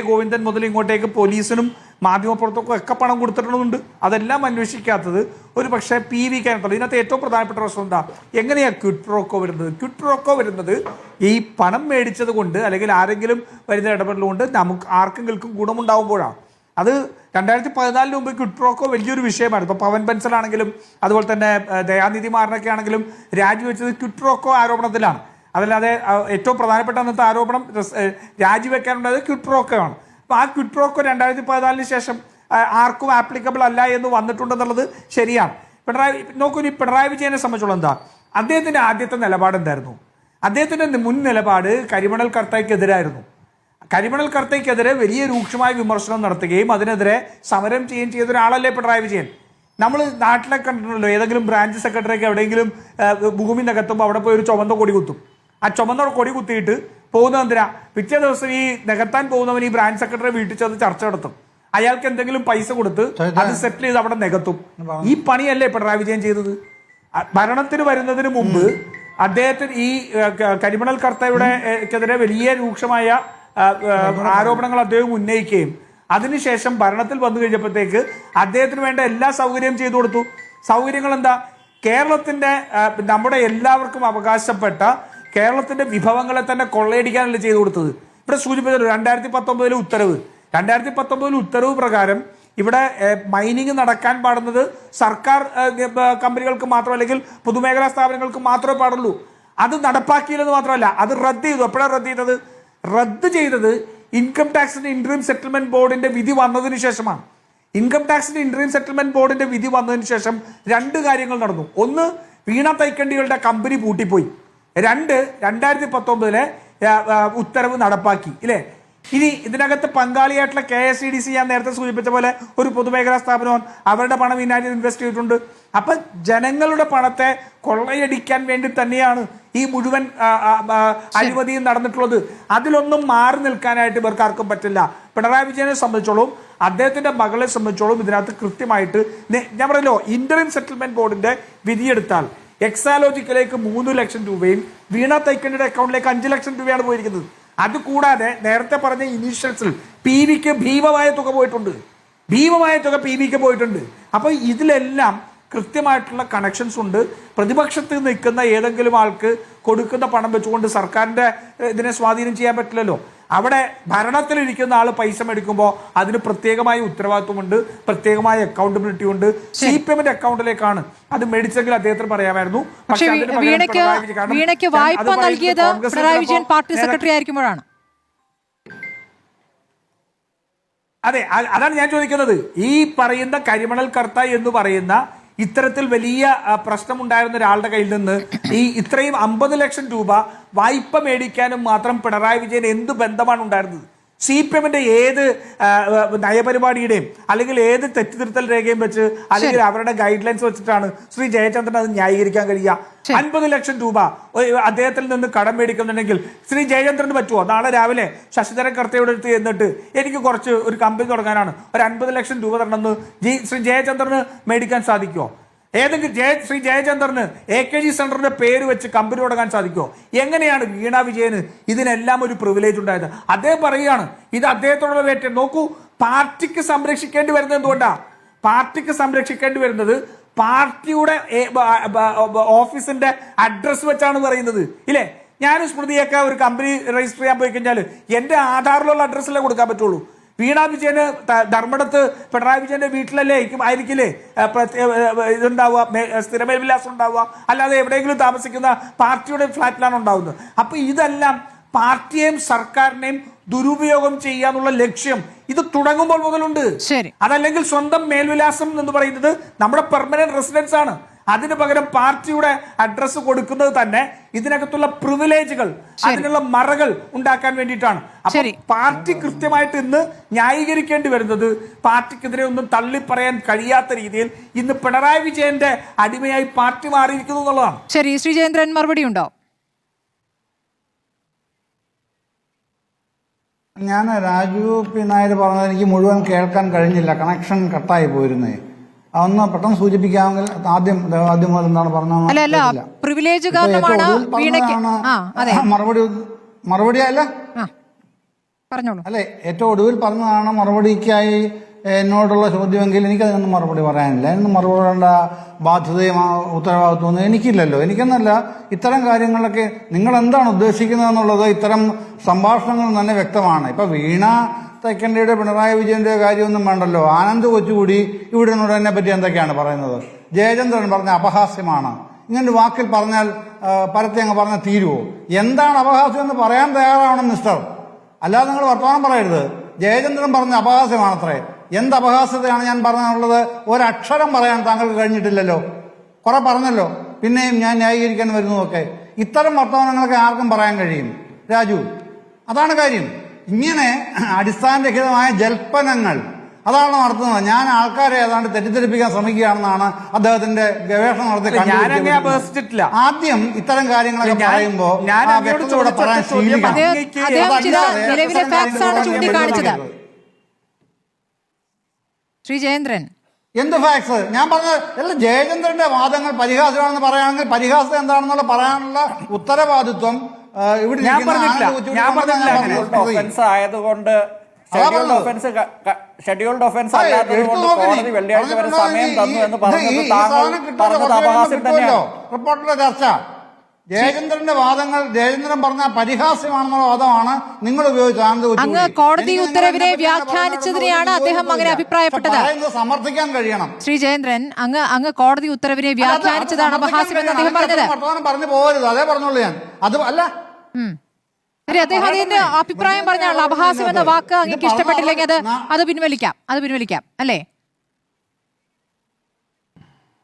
ഗോവിന്ദൻ മുതൽ ഇങ്ങോട്ടേക്ക് പോലീസിനും മാധ്യമപ്രവർത്തകർക്കും ഒക്കെ പണം കൊടുത്തിട്ടുണ്ടുണ്ട്. അതെല്ലാം അന്വേഷിക്കാത്തത് ഒരു പക്ഷേ PV കാരണത്തല്ല. ഇതിനകത്ത് ഏറ്റവും പ്രധാനപ്പെട്ട പ്രശ്നം എന്താ, എങ്ങനെയാണ് ക്വിഡ് പ്രോക്കോ വരുന്നത്? ക്വിഡ് പ്രോക്കോ വരുന്നത് ഈ പണം മേടിച്ചത് കൊണ്ട് അല്ലെങ്കിൽ ആരെങ്കിലും വരുന്ന ഇടപെടലുകൊണ്ട് നമുക്ക് ആർക്കെങ്കിലും ഗുണമുണ്ടാകുമ്പോഴാണ്. അത് 2014 മുമ്പ് ക്വിഡ് പ്രോക്കോ വലിയൊരു വിഷയമാണ്. ഇപ്പോൾ പവൻ ബൻസലാണെങ്കിലും അതുപോലെ തന്നെ ദയാനിധി മാറനൊക്കെ ആണെങ്കിലും രാജിവെച്ചത് ക്വിഡ് പ്രോക്കോ ആരോപണത്തിലാണ്. അതല്ലാതെ ഏറ്റവും പ്രധാനപ്പെട്ട അന്നത്തെ ആരോപണം രാജിവെക്കാനുണ്ടായത് ക്വിഡ് പ്രോക്കോ ആണ്. അപ്പോൾ ആ ക്വിഡ് പ്രോക്കോ 2014 ശേഷം ആർക്കും ആപ്ലിക്കബിൾ അല്ല എന്ന് വന്നിട്ടുണ്ടെന്നുള്ളത് ശരിയാണ്. പിണറായി വിജയനെ സംബന്ധിച്ചുള്ള എന്താ, അദ്ദേഹത്തിൻ്റെ ആദ്യത്തെ നിലപാട് എന്തായിരുന്നു? അദ്ദേഹത്തിൻ്റെ മുൻ നിലപാട് കരിമണൽ കർത്തയ്ക്കെതിരായിരുന്നു. കരിമണൽ കർത്തയ്ക്കെതിരെ വലിയ രൂക്ഷമായ വിമർശനം നടത്തുകയും അതിനെതിരെ സമരം ചെയ്യുകയും ചെയ്ത ഒരാളല്ലേ പിണറായി വിജയൻ. നമ്മൾ നാട്ടിലൊക്കെ കണ്ടിട്ടുണ്ടല്ലോ, ഏതെങ്കിലും ബ്രാഞ്ച് സെക്രട്ടറിക്ക് എവിടെയെങ്കിലും ഭൂമി നികത്തുമ്പോൾ അവിടെ പോയി ഒരു ചുവന്ന കൊടി കുത്തും. ആ ചുമന്ന കൊടി കുത്തിയിട്ട് പോകുന്നത് എന്തിനാ? പിറ്റേ ദിവസം ഈ നികത്താൻ പോകുന്നവൻ ഈ ബ്രാഞ്ച് സെക്രട്ടറി വീട്ടിൽ ചെന്ന് ചർച്ച നടത്തും. അയാൾക്ക് എന്തെങ്കിലും പൈസ കൊടുത്ത് അത് സെറ്റിൽ ചെയ്ത് അവിടെ നികത്തും. ഈ പണിയല്ലേ പിണറായി വിജയൻ ചെയ്തത്? ഭരണത്തിന് വരുന്നതിന് മുമ്പ് അദ്ദേഹത്തിന് ഈ കരിമണൽ കർത്തയുടെ വലിയ രൂക്ഷമായ ആരോപണങ്ങൾ അദ്ദേഹം ഉന്നയിക്കുകയും അതിനുശേഷം ഭരണത്തിൽ വന്നു കഴിഞ്ഞപ്പോഴത്തേക്ക് അദ്ദേഹത്തിന് വേണ്ട എല്ലാ സൗകര്യവും ചെയ്തു കൊടുത്തു. സൗകര്യങ്ങൾ എന്താ? കേരളത്തിന്റെ നമ്മുടെ എല്ലാവർക്കും അവകാശപ്പെട്ട കേരളത്തിന്റെ വിഭവങ്ങളെ തന്നെ കൊള്ളയടിക്കാനല്ലേ ചെയ്തു കൊടുത്തത്. ഇവിടെ സൂചിപ്പിച്ചത് 2019 ഉത്തരവ്. 2019 ഉത്തരവ് പ്രകാരം ഇവിടെ മൈനിങ് നടക്കാൻ പാടുന്നത് സർക്കാർ കമ്പനികൾക്ക് മാത്രം അല്ലെങ്കിൽ പൊതുമേഖലാ സ്ഥാപനങ്ങൾക്ക് മാത്രമേ പാടുള്ളൂ. അത് നടപ്പാക്കിയില്ലെന്ന് മാത്രമല്ല, അത് റദ്ദ് ചെയ്തു. എപ്പോഴാണ് റദ്ദ് ചെയ്തത്? റദ്ദ് ചെയ്തത് ഇൻകം ടാക്സിന്റെ ഇന്ററിം സെറ്റിൽമെന്റ് ബോർഡിന്റെ വിധി വന്നതിന് ശേഷമാണ്. ഇൻകം ടാക്സിന്റെ ഇന്ററിം സെറ്റിൽമെന്റ് ബോർഡിന്റെ വിധി വന്നതിന് ശേഷം 2 കാര്യങ്ങൾ നടന്നു. ഒന്ന്, വീണ തൈക്കണ്ടികളുടെ കമ്പനി പൂട്ടിപ്പോയി. 2, 2019 ഉത്തരവ് നടപ്പാക്കി ഇല്ലേ. ഇനി ഇതിനകത്ത് പങ്കാളിയായിട്ടുള്ള KSEDC ഞാൻ നേരത്തെ സൂചിപ്പിച്ച പോലെ ഒരു പൊതുമേഖലാ സ്ഥാപനവും അവരുടെ പണം ഇതിനായിട്ട് ഇൻവെസ്റ്റ് ചെയ്തിട്ടുണ്ട്. അപ്പം ജനങ്ങളുടെ പണത്തെ കൊള്ളയടിക്കാൻ വേണ്ടി തന്നെയാണ് ഈ മുഴുവൻ അഴിമതിയും നടന്നിട്ടുള്ളത്. അതിലൊന്നും മാറി നിൽക്കാനായിട്ട് ഇവർക്ക് ആർക്കും പറ്റില്ല. പിണറായി വിജയനെ സംബന്ധിച്ചോളം അദ്ദേഹത്തിന്റെ മകളെ സംബന്ധിച്ചോളം ഇതിനകത്ത് കൃത്യമായിട്ട് ഞാൻ പറയല്ലോ, ഇന്ററിം സെറ്റിൽമെന്റ് ബോർഡിന്റെ വിധിയെടുത്താൽ എക്സാലോജിക്കിലേക്ക് 3 ലക്ഷം രൂപയും വീണ തൈക്കണ്ടിയുടെ അക്കൗണ്ടിലേക്ക് 5 ലക്ഷം രൂപയാണ് പോയിരിക്കുന്നത്. അതുകൂടാതെ നേരത്തെ പറഞ്ഞ ഇനീഷ്യൽസിൽ PVക്ക് ഭീമമായ തുക പോയിട്ടുണ്ട്. ഭീമമായ തുക PVക്ക് പോയിട്ടുണ്ട്. അപ്പോൾ ഇതിലെല്ലാം കൃത്യമായിട്ടുള്ള കണക്ഷൻസ് ഉണ്ട്. പ്രതിപക്ഷത്ത് നിൽക്കുന്ന ഏതെങ്കിലും ആൾക്ക് കൊടുക്കുന്ന പണം വെച്ചുകൊണ്ട് സർക്കാരിൻ്റെ ഇതിനെ സ്വാധീനം ചെയ്യാൻ പറ്റില്ലല്ലോ. അവിടെ ഭരണത്തിലിരിക്കുന്ന ആൾ പൈസ മേടിക്കുമ്പോൾ അതിന് പ്രത്യേകമായ ഉത്തരവാദിത്വമുണ്ട്, പ്രത്യേകമായ അക്കൗണ്ടബിലിറ്റി ഉണ്ട്. CPMന്റെ അക്കൗണ്ടിലേക്കാണ് അത് മേടിച്ചെങ്കിൽ അദ്ദേഹത്തിന് പറയാമായിരുന്നു. പക്ഷേ വീണയ്ക്ക് വായ്പ നൽകിയത് പിണറായി വിജയൻ പാർട്ടി സെക്രട്ടറി ആയിരിക്കുമ്പോഴാണ്. അതെ, അതാണ് ഞാൻ ചോദിക്കുന്നത്. ഈ പറയുന്ന കരിമണൽ കർത്ത എന്ന് പറയുന്ന ഇത്തരത്തിൽ വലിയ പ്രശ്നമുണ്ടായിരുന്ന ഒരാളുടെ കയ്യിൽ നിന്ന് ഈ ഇത്രയും 50 ലക്ഷം രൂപ വായ്പ മേടിക്കാനും മാത്രം പിണറായി വിജയൻ എന്ത് ബന്ധമാണ് ഉണ്ടായിരുന്നത്? CPMന്റെ ഏത് നയപരിപാടിയുടെയും അല്ലെങ്കിൽ ഏത് തെറ്റുതിരുത്തൽ രേഖയും വെച്ച് അല്ലെങ്കിൽ അവരുടെ ഗൈഡ് ലൈൻസ് വെച്ചിട്ടാണ് ശ്രീ ജയചന്ദ്രൻ അത് ന്യായീകരിക്കാൻ കഴിയുക? 50 ലക്ഷം രൂപ അദ്ദേഹത്തിൽ നിന്ന് കടം മേടിക്കുന്നുണ്ടെങ്കിൽ ശ്രീ ജയചന്ദ്രന് പറ്റുമോ? നാളെ രാവിലെ ശശിധരൻ കർത്തയുടെ അടുത്ത് എന്നിട്ട് എനിക്ക് കുറച്ച് ഒരു കമ്പനി തുടങ്ങാനാണ്, ഒരു 50 ലക്ഷം രൂപ തരണമെന്ന് ശ്രീ ജയചന്ദ്രന് മേടിക്കാൻ സാധിക്കുമോ? ഏതെങ്കിലും ശ്രീ ജയചന്ദ്രന് AKG സെന്ററിന്റെ പേര് വെച്ച് കമ്പനി തുടങ്ങാൻ സാധിക്കുമോ? എങ്ങനെയാണ് വീണ വിജയന് ഇതിനെല്ലാം ഒരു പ്രിവിലേജ് ഉണ്ടായത്? അദ്ദേഹം പറയുകയാണ് ഇത് അദ്ദേഹത്തോടുള്ള വേറ്റ. നോക്കൂ, പാർട്ടിക്ക് സംരക്ഷിക്കേണ്ടി വരുന്നത് എന്തുകൊണ്ടാണ്? പാർട്ടിക്ക് സംരക്ഷിക്കേണ്ടി വരുന്നത് പാർട്ടിയുടെ ഓഫീസിന്റെ അഡ്രസ് വെച്ചാണ് പറയുന്നത് ഇല്ലേ. ഞാൻ സ്മൃതിയൊക്കെ ഒരു കമ്പനി രജിസ്റ്റർ ചെയ്യാൻ പോയി കഴിഞ്ഞാൽ എൻ്റെ ആധാറിലുള്ള അഡ്രസ്സിലേ കൊടുക്കാൻ പറ്റുള്ളൂ. വീണ വിജയന് ധർമ്മടത്ത് പിണറായി വിജയന്റെ വീട്ടിലല്ലേ ആയിരിക്കില്ലേ ഇതുണ്ടാവുക, സ്ഥിരമേൽവിലാസം ഉണ്ടാവുക, അല്ലാതെ എവിടെയെങ്കിലും താമസിക്കുന്ന പാർട്ടിയുടെ ഫ്ലാറ്റിലാണ് ഉണ്ടാവുന്നത്. അപ്പൊ ഇതെല്ലാം പാർട്ടിയെയും സർക്കാരിനെയും ദുരുപയോഗം ചെയ്യാന്നുള്ള ലക്ഷ്യം ഇത് തുടങ്ങുമ്പോൾ മുതലുണ്ട്. ശരി. അതല്ലെങ്കിൽ സ്വന്തം മേൽവിലാസം എന്ന് പറയുന്നത് നമ്മുടെ പെർമനന്റ് റെസിഡൻസ് ആണ്. അതിന് പകരം പാർട്ടിയുടെ അഡ്രസ്സ് കൊടുക്കുന്നത് തന്നെ ഇതിനകത്തുള്ള പ്രിവിലേജുകൾ, അതിനുള്ള മറകൾ ഉണ്ടാക്കാൻ വേണ്ടിയിട്ടാണ്. അപ്പൊ പാർട്ടി കൃത്യമായിട്ട് ഇന്ന് ന്യായീകരിക്കേണ്ടി വരുന്നത് പാർട്ടിക്കെതിരെ ഒന്നും തള്ളി പറയാൻ കഴിയാത്ത രീതിയിൽ ഇന്ന് പിണറായി വിജയന്റെ അടിമയായി പാർട്ടി മാറിയിരിക്കുന്നു എന്നുള്ളതാണ്. ശരി, ശ്രീജയേന്ദ്രൻ മറുപടി ഉണ്ടോ? ഞാൻ രാജു പി നായർ പറഞ്ഞത് എനിക്ക് മുഴുവൻ കേൾക്കാൻ കഴിഞ്ഞില്ല, കണക്ഷൻ കട്ടായി പോയിരുന്നേ. ഒന്ന് പെട്ടെന്ന് സൂചിപ്പിക്കാമെങ്കിൽ ആദ്യം മുതൽ എന്താണ് പറഞ്ഞത്? പ്രിവിലേജ് കാരണമാണ് മറുപടി അല്ല അല്ലെ, ഏറ്റവും ഒടുവിൽ പറഞ്ഞതാണ് മറുപടിക്കായി എന്നോടുള്ള ചോദ്യമെങ്കിൽ എനിക്കതിനൊന്നും മറുപടി പറയാനില്ല. അതിനൊന്നും മറുപടി പറയേണ്ട ബാധ്യതയും ഉത്തരവാദിത്വമൊന്നും എനിക്കില്ലല്ലോ. എനിക്കെന്നല്ല, ഇത്തരം കാര്യങ്ങളിലൊക്കെ നിങ്ങൾ എന്താണ് ഉദ്ദേശിക്കുന്നത് എന്നുള്ളത് ഇത്തരം സംഭാഷണങ്ങൾ തന്നെ വ്യക്തമാണ്. ഇപ്പൊ വീണ തെക്കൻ്റെയുടെ പിണറായി വിജയന്റെ കാര്യമൊന്നും വേണ്ടല്ലോ. ആനന്ദ് കൊച്ചുകൂടി ഇവിടെ നിന്നെ പറ്റി എന്തൊക്കെയാണ് പറയുന്നത്? ജയചന്ദ്രൻ പറഞ്ഞ അപഹാസ്യമാണ്. ഇങ്ങനെ വാക്കിൽ പറഞ്ഞാൽ പരത്തി അങ്ങ് പറഞ്ഞാൽ തീരുവോ? എന്താണ് അപഹാസ്യം എന്ന് പറയാൻ തയ്യാറാവണം മിസ്റ്റർ. അല്ലാതെ നിങ്ങൾ വർത്തമാനം പറയരുത്. ജയചന്ദ്രൻ പറഞ്ഞ അപഹാസ്യമാണത്രേ. എന്ത് അപഹാസ്യതയാണ് ഞാൻ പറഞ്ഞുള്ളത്? ഒരക്ഷരം പറയാൻ താങ്കൾക്ക് കഴിഞ്ഞിട്ടില്ലല്ലോ. കുറെ പറഞ്ഞല്ലോ, പിന്നെയും ഞാൻ ന്യായീകരിക്കാൻ വരുന്നതൊക്കെ. ഇത്തരം വർത്തമാനങ്ങളൊക്കെ ആർക്കും പറയാൻ കഴിയും രാജു? അതാണ് കാര്യം. ഇങ്ങനെ അടിസ്ഥാനരഹിതമായ ജൽപ്പനങ്ങൾ അതാണ് നടത്തുന്നത്. ഞാൻ ആൾക്കാരെ ഏതാണ്ട് തെറ്റിദ്ധരിപ്പിക്കാൻ ശ്രമിക്കുകയാണെന്നാണ് അദ്ദേഹത്തിന്റെ ഗവേഷണം നടത്തി കണ്ടുപിടിച്ചിട്ടില്ല. ആദ്യം ഇത്തരം കാര്യങ്ങളൊക്കെ പറയുമ്പോൾ വ്യക്തതയോടെ പറയാൻ ശ്രീജയേന്ദ്രൻ എന്ത് ഫാക്സ്? ഞാൻ പറഞ്ഞ ജയചന്ദ്രന്റെ വാദങ്ങൾ പരിഹാസമാണെന്ന് പറയുകയാണെങ്കിൽ പരിഹാസം എന്താണെന്നുള്ള പറയാനുള്ള ഉത്തരവാദിത്വം ഇവിടെ ആയതുകൊണ്ട് ഷെഡ്യൂൾഡ് ഒഫൻസ് അല്ലാത്തതുകൊണ്ട് കോടതി വെള്ളിയാഴ്ച വരെ സമയം തന്നു എന്ന് പറഞ്ഞത് അപഹാസ്യം തന്നെയാണ്. റിപ്പോർട്ടിലെ ചർച്ച ജയചന്ദ്രന്റെ വാദങ്ങൾ ജയചന്ദ്രൻ പറഞ്ഞ പരിഹാസ്യമാണെന്നുള്ള വാദമാണ് നിങ്ങൾ ഉപയോഗിച്ചത്. അങ്ങ് കോടതി ഉത്തരവിനെ വ്യാഖ്യാനിച്ചതിനെയാണ് അദ്ദേഹം അങ്ങനെ അഭിപ്രായപ്പെട്ടത്. സമർത്ഥിക്കാൻ കഴിയണം ശ്രീജയേന്ദ്രൻ. അങ്ങ് കോടതി ഉത്തരവിനെ വ്യാഖ്യാനിച്ചതാണ് അപഹാസ്യം എന്ന് അദ്ദേഹം പറഞ്ഞത്. പറഞ്ഞു പോകരുത്, അതേ പറഞ്ഞോളൂ ഞാൻ. അത് അല്ല അദ്ദേഹം അതിന്റെ അഭിപ്രായം പറഞ്ഞാണല്ലോ. അപഹാസ്യം എന്ന വാക്ക് അങ്ങേക്ക് ഇഷ്ടപ്പെട്ടില്ലെങ്കിൽ അത് പിൻവലിക്കാം അല്ലേ?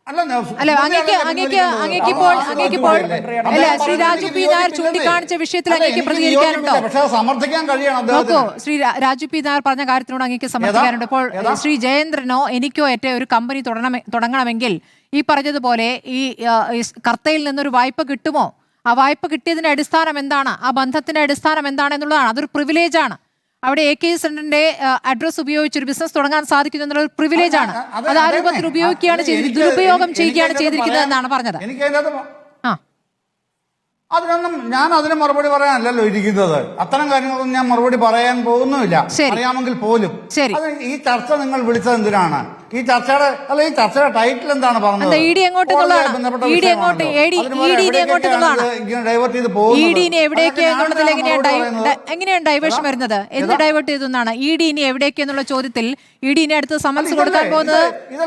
അല്ല, അങ്ങേക്കിപ്പോൾ അല്ല, ശ്രീ രാജു പി നായർ ചൂണ്ടിക്കാണിച്ച വിഷയത്തിൽ അങ്ങേക്ക് പ്രതികരിക്കാനുണ്ടോ? നോക്കൂ, ശ്രീ രാജു പി നായർ പറഞ്ഞ കാര്യത്തിനോട് അങ്ങേക്ക് സമർത്ഥിക്കാനുണ്ട്. ഇപ്പോൾ ശ്രീ ജയേന്ദ്രനോ എനിക്കോ ഏറ്റ ഒരു കമ്പനി തുടങ്ങണമെങ്കിൽ ഈ പറഞ്ഞതുപോലെ ഈ കർത്തയിൽ നിന്നൊരു വായ്പ കിട്ടുമോ? ആ വായ്പ കിട്ടിയതിന്റെ അടിസ്ഥാനം എന്താണ്? ആ ബന്ധത്തിന്റെ അടിസ്ഥാനം എന്താണ് എന്നുള്ളതാണ്. അതൊരു പ്രിവിലേജ് ആണ്. അവിടെ AK സെന്ററിന്റെ അഡ്രസ് ഉപയോഗിച്ച് ഒരു ബിസിനസ് തുടങ്ങാൻ സാധിക്കുന്നു എന്നുള്ള ഒരു പ്രിവിലേജ് ആണ്. അത് ആ രൂപത്തിൽ ഉപയോഗിക്കുകയാണ് ദുരുപയോഗം ചെയ്യുകയാണ് ചെയ്തിരിക്കുന്നത് എന്നാണ് പറഞ്ഞത്. അതിന് മറുപടി പറയാനല്ലോ ഇരിക്കുന്നത്. അത്തരം കാര്യങ്ങളൊന്നും ഞാൻ മറുപടി പറയാൻ പോകുന്നുമില്ല, അറിയാമെങ്കിൽ പോലും. ഈ ചർച്ച നിങ്ങൾ വിളിച്ചത് എന്തിനാണ്? ഈ ചർച്ചയുടെ ടൈറ്റിൽ എന്താണ് പറഞ്ഞത്? എങ്ങനെയാണ് ഡൈവേഷൻ വരുന്നത്? എന്ത് ഡൈവേർട്ട് ചെയ്തെന്നാണ്? ഇനി എവിടേക്ക് എന്നുള്ള ചോദ്യത്തിൽ ഇഡിനെ അടുത്ത് സമൻസ് കൊടുക്കാൻ പോകുന്നത്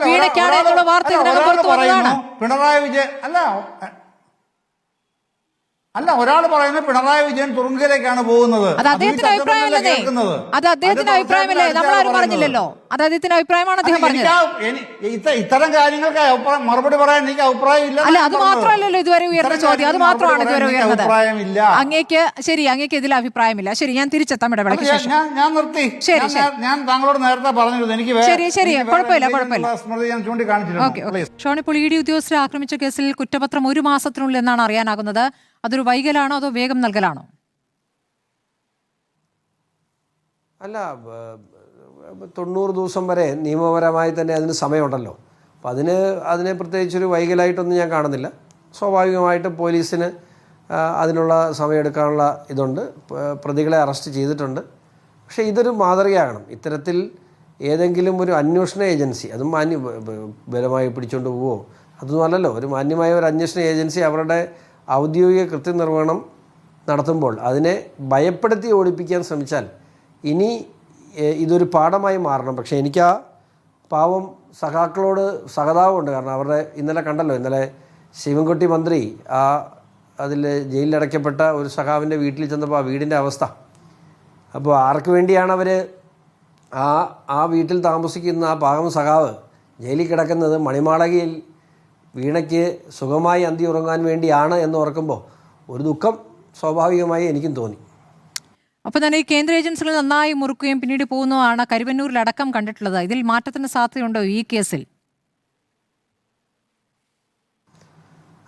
വീണയ്ക്കാണ് എന്നുള്ള വാർത്ത ഇതിനകം പുറത്തു വന്നതാണ്. പിണറായി വിജയൻ അല്ല, ഒരാൾ പറയുന്നത് പിണറായി വിജയൻ തുറുങ്കിലേക്കാണ് പോകുന്നത്. അത് അദ്ദേഹത്തിന്റെ അഭിപ്രായമല്ലേ? അത് അദ്ദേഹത്തിന്റെ അഭിപ്രായമല്ലേ? നമ്മളാരും പറഞ്ഞില്ലല്ലോ. അത് അദ്ദേഹത്തിന്റെ അഭിപ്രായമാണ് അദ്ദേഹം പറഞ്ഞത്. ഇത്തരം കാര്യങ്ങൾക്ക് മറുപടി പറയാൻ എനിക്ക് അഭിപ്രായം ഇല്ല. അല്ല, അത് മാത്രമല്ലല്ലോ ഇതുവരെ ഉയർന്ന ചോദ്യം. അത് മാത്രമാണ് ഇതുവരെ ഉയർന്നത്. അങ്ങേക്ക് ഇതിൽ അഭിപ്രായമില്ല. ശരി, ഞാൻ തിരിച്ചെത്താം ഇടവേളയ്ക്ക് ശേഷം. ഞാൻ നിർത്തി. ശരി, ഞാൻ താങ്കളോട് നേരത്തെ പറഞ്ഞിരുന്നു എനിക്ക് കുഴപ്പമില്ല. സ്മൃതി ഞാൻ ചൂണ്ടിക്കാണിച്ചിരുന്നു. ഷോൺ, ഇപ്പോൾ ED ഉദ്യോഗസ്ഥരെ ആക്രമിച്ച കേസിൽ കുറ്റപത്രം 1 മാസത്തിനുള്ളിൽ എന്നാണ് അറിയാനാകുന്നത്. അതൊരു വൈകലാണോ അതോ വേഗം നൽകലാണോ? അല്ല, 90 ദിവസം വരെ നിയമപരമായി തന്നെ അതിന് സമയമുണ്ടല്ലോ. അപ്പോൾ അതിനെ പ്രത്യേകിച്ചൊരു വൈകലായിട്ടൊന്നും ഞാൻ കാണുന്നില്ല. സ്വാഭാവികമായിട്ടും പോലീസിന് അതിനുള്ള സമയമെടുക്കാനുള്ള ഇതുണ്ട്. പ്രതികളെ അറസ്റ്റ് ചെയ്തിട്ടുണ്ട്. പക്ഷേ ഇതൊരു മാതൃകയാകണം. ഇത്തരത്തിൽ ഏതെങ്കിലും ഒരു അന്വേഷണ ഏജൻസി, അതും ബലമായി പിടിച്ചുകൊണ്ട് പോവോ അതൊന്നും അല്ലല്ലോ. ഒരു മാന്യമായ ഒരു അന്വേഷണ ഏജൻസി അവരുടെ ഔദ്യോഗിക കൃത്യനിർവഹണം നടത്തുമ്പോൾ അതിനെ ഭയപ്പെടുത്തി ഓടിപ്പിക്കാൻ ശ്രമിച്ചാൽ ഇനി ഇതൊരു പാഠമായി മാറണം. പക്ഷേ എനിക്ക് ആ പാവം സഖാക്കളോട് സഹതാപമുണ്ട്. കാരണം അവരുടെ ഇന്നലെ കണ്ടല്ലോ, ഇന്നലെ ശിവൻകുട്ടി മന്ത്രി അതിൽ ജയിലിലടയ്ക്കപ്പെട്ട ഒരു സഖാവിൻ്റെ വീട്ടിൽ ചെന്നപ്പോൾ ആ വീടിൻ്റെ അവസ്ഥ അപ്പോൾ ആർക്ക് വേണ്ടിയാണ് അവർ ആ വീട്ടിൽ താമസിക്കുന്ന ആ പാവം സഖാവ് ജയിലിൽ കിടക്കുന്നത്? മണിമാളകയിൽ വീണയ്ക്ക് സുഖമായി അന്തി ഉറങ്ങാൻ വേണ്ടിയാണ് എന്ന് ഓർക്കുമ്പോൾ ഒരു ദുഃഖം സ്വാഭാവികമായി എനിക്കും തോന്നി. അപ്പോൾ തന്നെ ഈ കേന്ദ്ര ഏജൻസികൾ നന്നായി മുറുക്കുകയും പിന്നീട് പോകുന്നതാണ് കരുവന്നൂരിലടക്കം കണ്ടിട്ടുള്ളത്. ഇതിൽ മാറ്റത്തിന് സാധ്യതയുണ്ടോ ഈ കേസിൽ?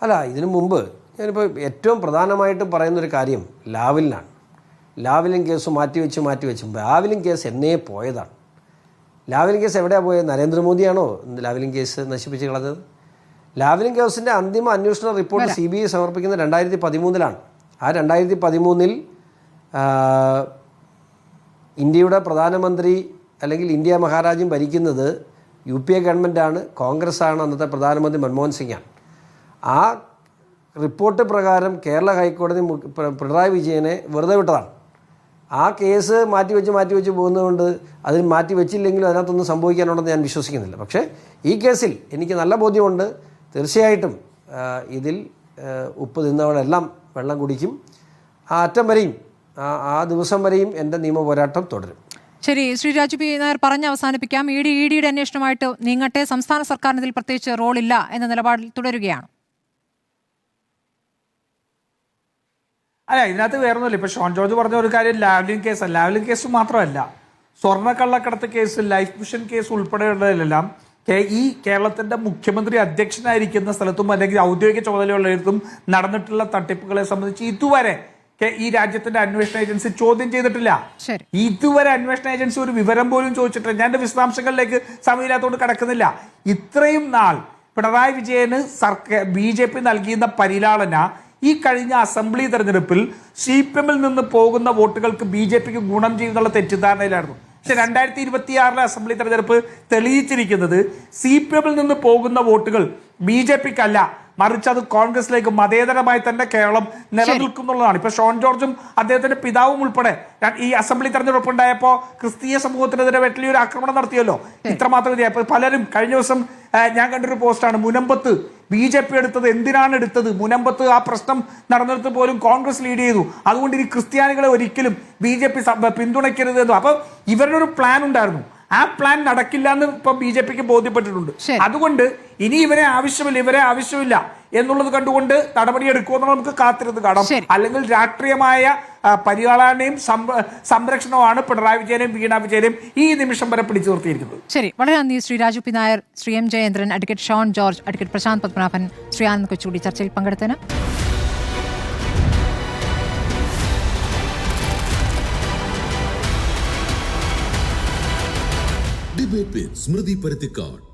അല്ല, ഇതിനു മുമ്പ് ഞാനിപ്പോൾ ഏറ്റവും പ്രധാനമായിട്ട് പറയുന്നൊരു കാര്യം ലാവ്ലിനാണ്. ലാവ്ലിൻ കേസ് മാറ്റിവെച്ച് ലാവ്ലിൻ കേസ് എന്നേ പോയതാണ്. ലാവ്ലിൻ കേസ് എവിടെയാണ് പോയത്? നരേന്ദ്രമോദിയാണോ ലാവ്ലിൻ കേസ് നശിപ്പിച്ച് കളഞ്ഞത്? ലാവ്ലിൻ കേസിൻ്റെ അന്തിമ അന്വേഷണ റിപ്പോർട്ട് CBI സമർപ്പിക്കുന്നത് 2013 ആ 2013 ഇന്ത്യയുടെ പ്രധാനമന്ത്രി അല്ലെങ്കിൽ ഇന്ത്യ മഹാരാജ്യം ഭരിക്കുന്നത് UPA ഗവൺമെൻറ്റാണ്, കോൺഗ്രസ്സാണ്, അന്നത്തെ പ്രധാനമന്ത്രി മൻമോഹൻ സിംഗാണ്. ആ റിപ്പോർട്ട് പ്രകാരം കേരള ഹൈക്കോടതി പിണറായി വിജയനെ വെറുതെ വിട്ടതാണ്. ആ കേസ് മാറ്റിവെച്ച് പോകുന്നതുകൊണ്ട് അതിൽ മാറ്റിവെച്ചില്ലെങ്കിലും അതിനകത്തൊന്നും സംഭവിക്കാനുണ്ടെന്ന് ഞാൻ വിശ്വസിക്കുന്നില്ല. പക്ഷേ ഈ കേസിൽ എനിക്ക് നല്ല ബോധ്യമുണ്ട്, തീർച്ചയായിട്ടും ഇതിൽ ഉപ്പ് തിന്നവരെല്ലാം വെള്ളം കുടിക്കും. ആ അറ്റം വരെയും ആ ദിവസം വരെയും എൻ്റെ നിയമ പോരാട്ടം തുടരും. ശരി, ശ്രീ രാജു പി നായർ പറഞ്ഞ് അവസാനിപ്പിക്കാം. EDയുടെ അന്വേഷണമായിട്ട് നീങ്ങട്ടെ, സംസ്ഥാന സർക്കാരിന് ഇതിൽ പ്രത്യേകിച്ച് റോളില്ല എന്ന നിലപാടിൽ തുടരുകയാണ്. അല്ല, ഇതിനകത്ത് വേറൊന്നുമില്ല. ഇപ്പോൾ ഷോൺ ജോർജ് പറഞ്ഞ ഒരു കാര്യം ലാവ്ലിൻ കേസാണ്. ലാവ്ലിൻ കേസ് മാത്രമല്ല, സ്വർണ്ണക്കള്ളക്കടത്ത് കേസ്, ലൈഫ് മിഷൻ കേസ് ഉൾപ്പെടെയുള്ളതിലെല്ലാം ഈ കേരളത്തിന്റെ മുഖ്യമന്ത്രി അധ്യക്ഷനായിരിക്കുന്ന സ്ഥലത്തും അല്ലെങ്കിൽ ഔദ്യോഗിക ചുമതലയുള്ളിടത്തും നടന്നിട്ടുള്ള തട്ടിപ്പുകളെ സംബന്ധിച്ച് ഇതുവരെ ഈ രാജ്യത്തിന്റെ അന്വേഷണ ഏജൻസി ചോദ്യം ചെയ്തിട്ടില്ല. ഇതുവരെ അന്വേഷണ ഏജൻസി ഒരു വിവരം പോലും ചോദിച്ചിട്ടില്ല. ഞാൻ എന്റെ വിശദാംശങ്ങളിലേക്ക് സമയമില്ലാത്തതുകൊണ്ട് കടക്കുന്നില്ല. ഇത്രയും നാൾ പിണറായി വിജയന് BJP നൽകിയിരുന്ന പരിലാളന ഈ കഴിഞ്ഞ അസംബ്ലി തെരഞ്ഞെടുപ്പിൽ CPM നിന്ന് പോകുന്ന വോട്ടുകൾക്ക് BJPക്ക് ഗുണം ചെയ്യുന്നുള്ള തെറ്റിദ്ധാരണയിലായിരുന്നു. പക്ഷെ 2026 അസംബ്ലി തെരഞ്ഞെടുപ്പ് തെളിയിച്ചിരിക്കുന്നത് CPM നിന്ന് പോകുന്ന വോട്ടുകൾ BJPക്കല്ല, മറിച്ച് അത് കോൺഗ്രസിലേക്ക് മതേതരമായി തന്നെ കേരളം നിലനിൽക്കുന്നുള്ളതാണ്. ഇപ്പൊ ഷോൺ ജോർജും അദ്ദേഹത്തിന്റെ പിതാവും ഉൾപ്പെടെ ഈ അസംബ്ലി തെരഞ്ഞെടുപ്പ് ഉണ്ടായപ്പോൾ ക്രിസ്തീയ സമൂഹത്തിനെതിരെ വലിയൊരു ആക്രമണം നടത്തിയല്ലോ. ഇത്രമാത്രം പലരും കഴിഞ്ഞ ദിവസം ഞാൻ കണ്ടൊരു പോസ്റ്റാണ്, മുനമ്പത്ത് BJP എന്തിനാണ് എടുത്തത്? മുനമ്പത്ത് ആ പ്രശ്നം നടന്നിടത്ത് പോലും കോൺഗ്രസ് ലീഡ് ചെയ്തു. അതുകൊണ്ട് ഇനി ക്രിസ്ത്യാനികളെ ഒരിക്കലും BJP പിന്തുണയ്ക്കരുത് എന്ന്. അപ്പൊ ഇവരുടെ ഒരു പ്ലാൻ ഉണ്ടായിരുന്നു. ആ പ്ലാൻ നടക്കില്ല എന്ന് ഇപ്പൊ BJPക്ക് ബോധ്യപ്പെട്ടിട്ടുണ്ട്. അതുകൊണ്ട് ഇനി ഇവരെ ആവശ്യമില്ല എന്നുള്ളത് കണ്ടുകൊണ്ട് നടപടിയെടുക്കുമെന്ന് നമുക്ക് കാത്തിരുന്ന് കാണാം. അല്ലെങ്കിൽ രാഷ്ട്രീയമായ പരിപാലനയും സംരക്ഷണവുമാണ് പിണറായി വിജയനെയും വീണ വിജയനെയും ഈ നിമിഷം വരെ പിടിച്ചു നിർത്തിയിരിക്കുന്നത്. ശരി, വളരെ നന്ദി Shri Raju P Nair, Shri M Jayendran, advocate Shone George, advocate Prashanth Padmanabhan, Shri Anand Kochukudy ചർച്ചയിൽ പങ്കെടുത്തതിന്. Debate with Smriti Paruthikad.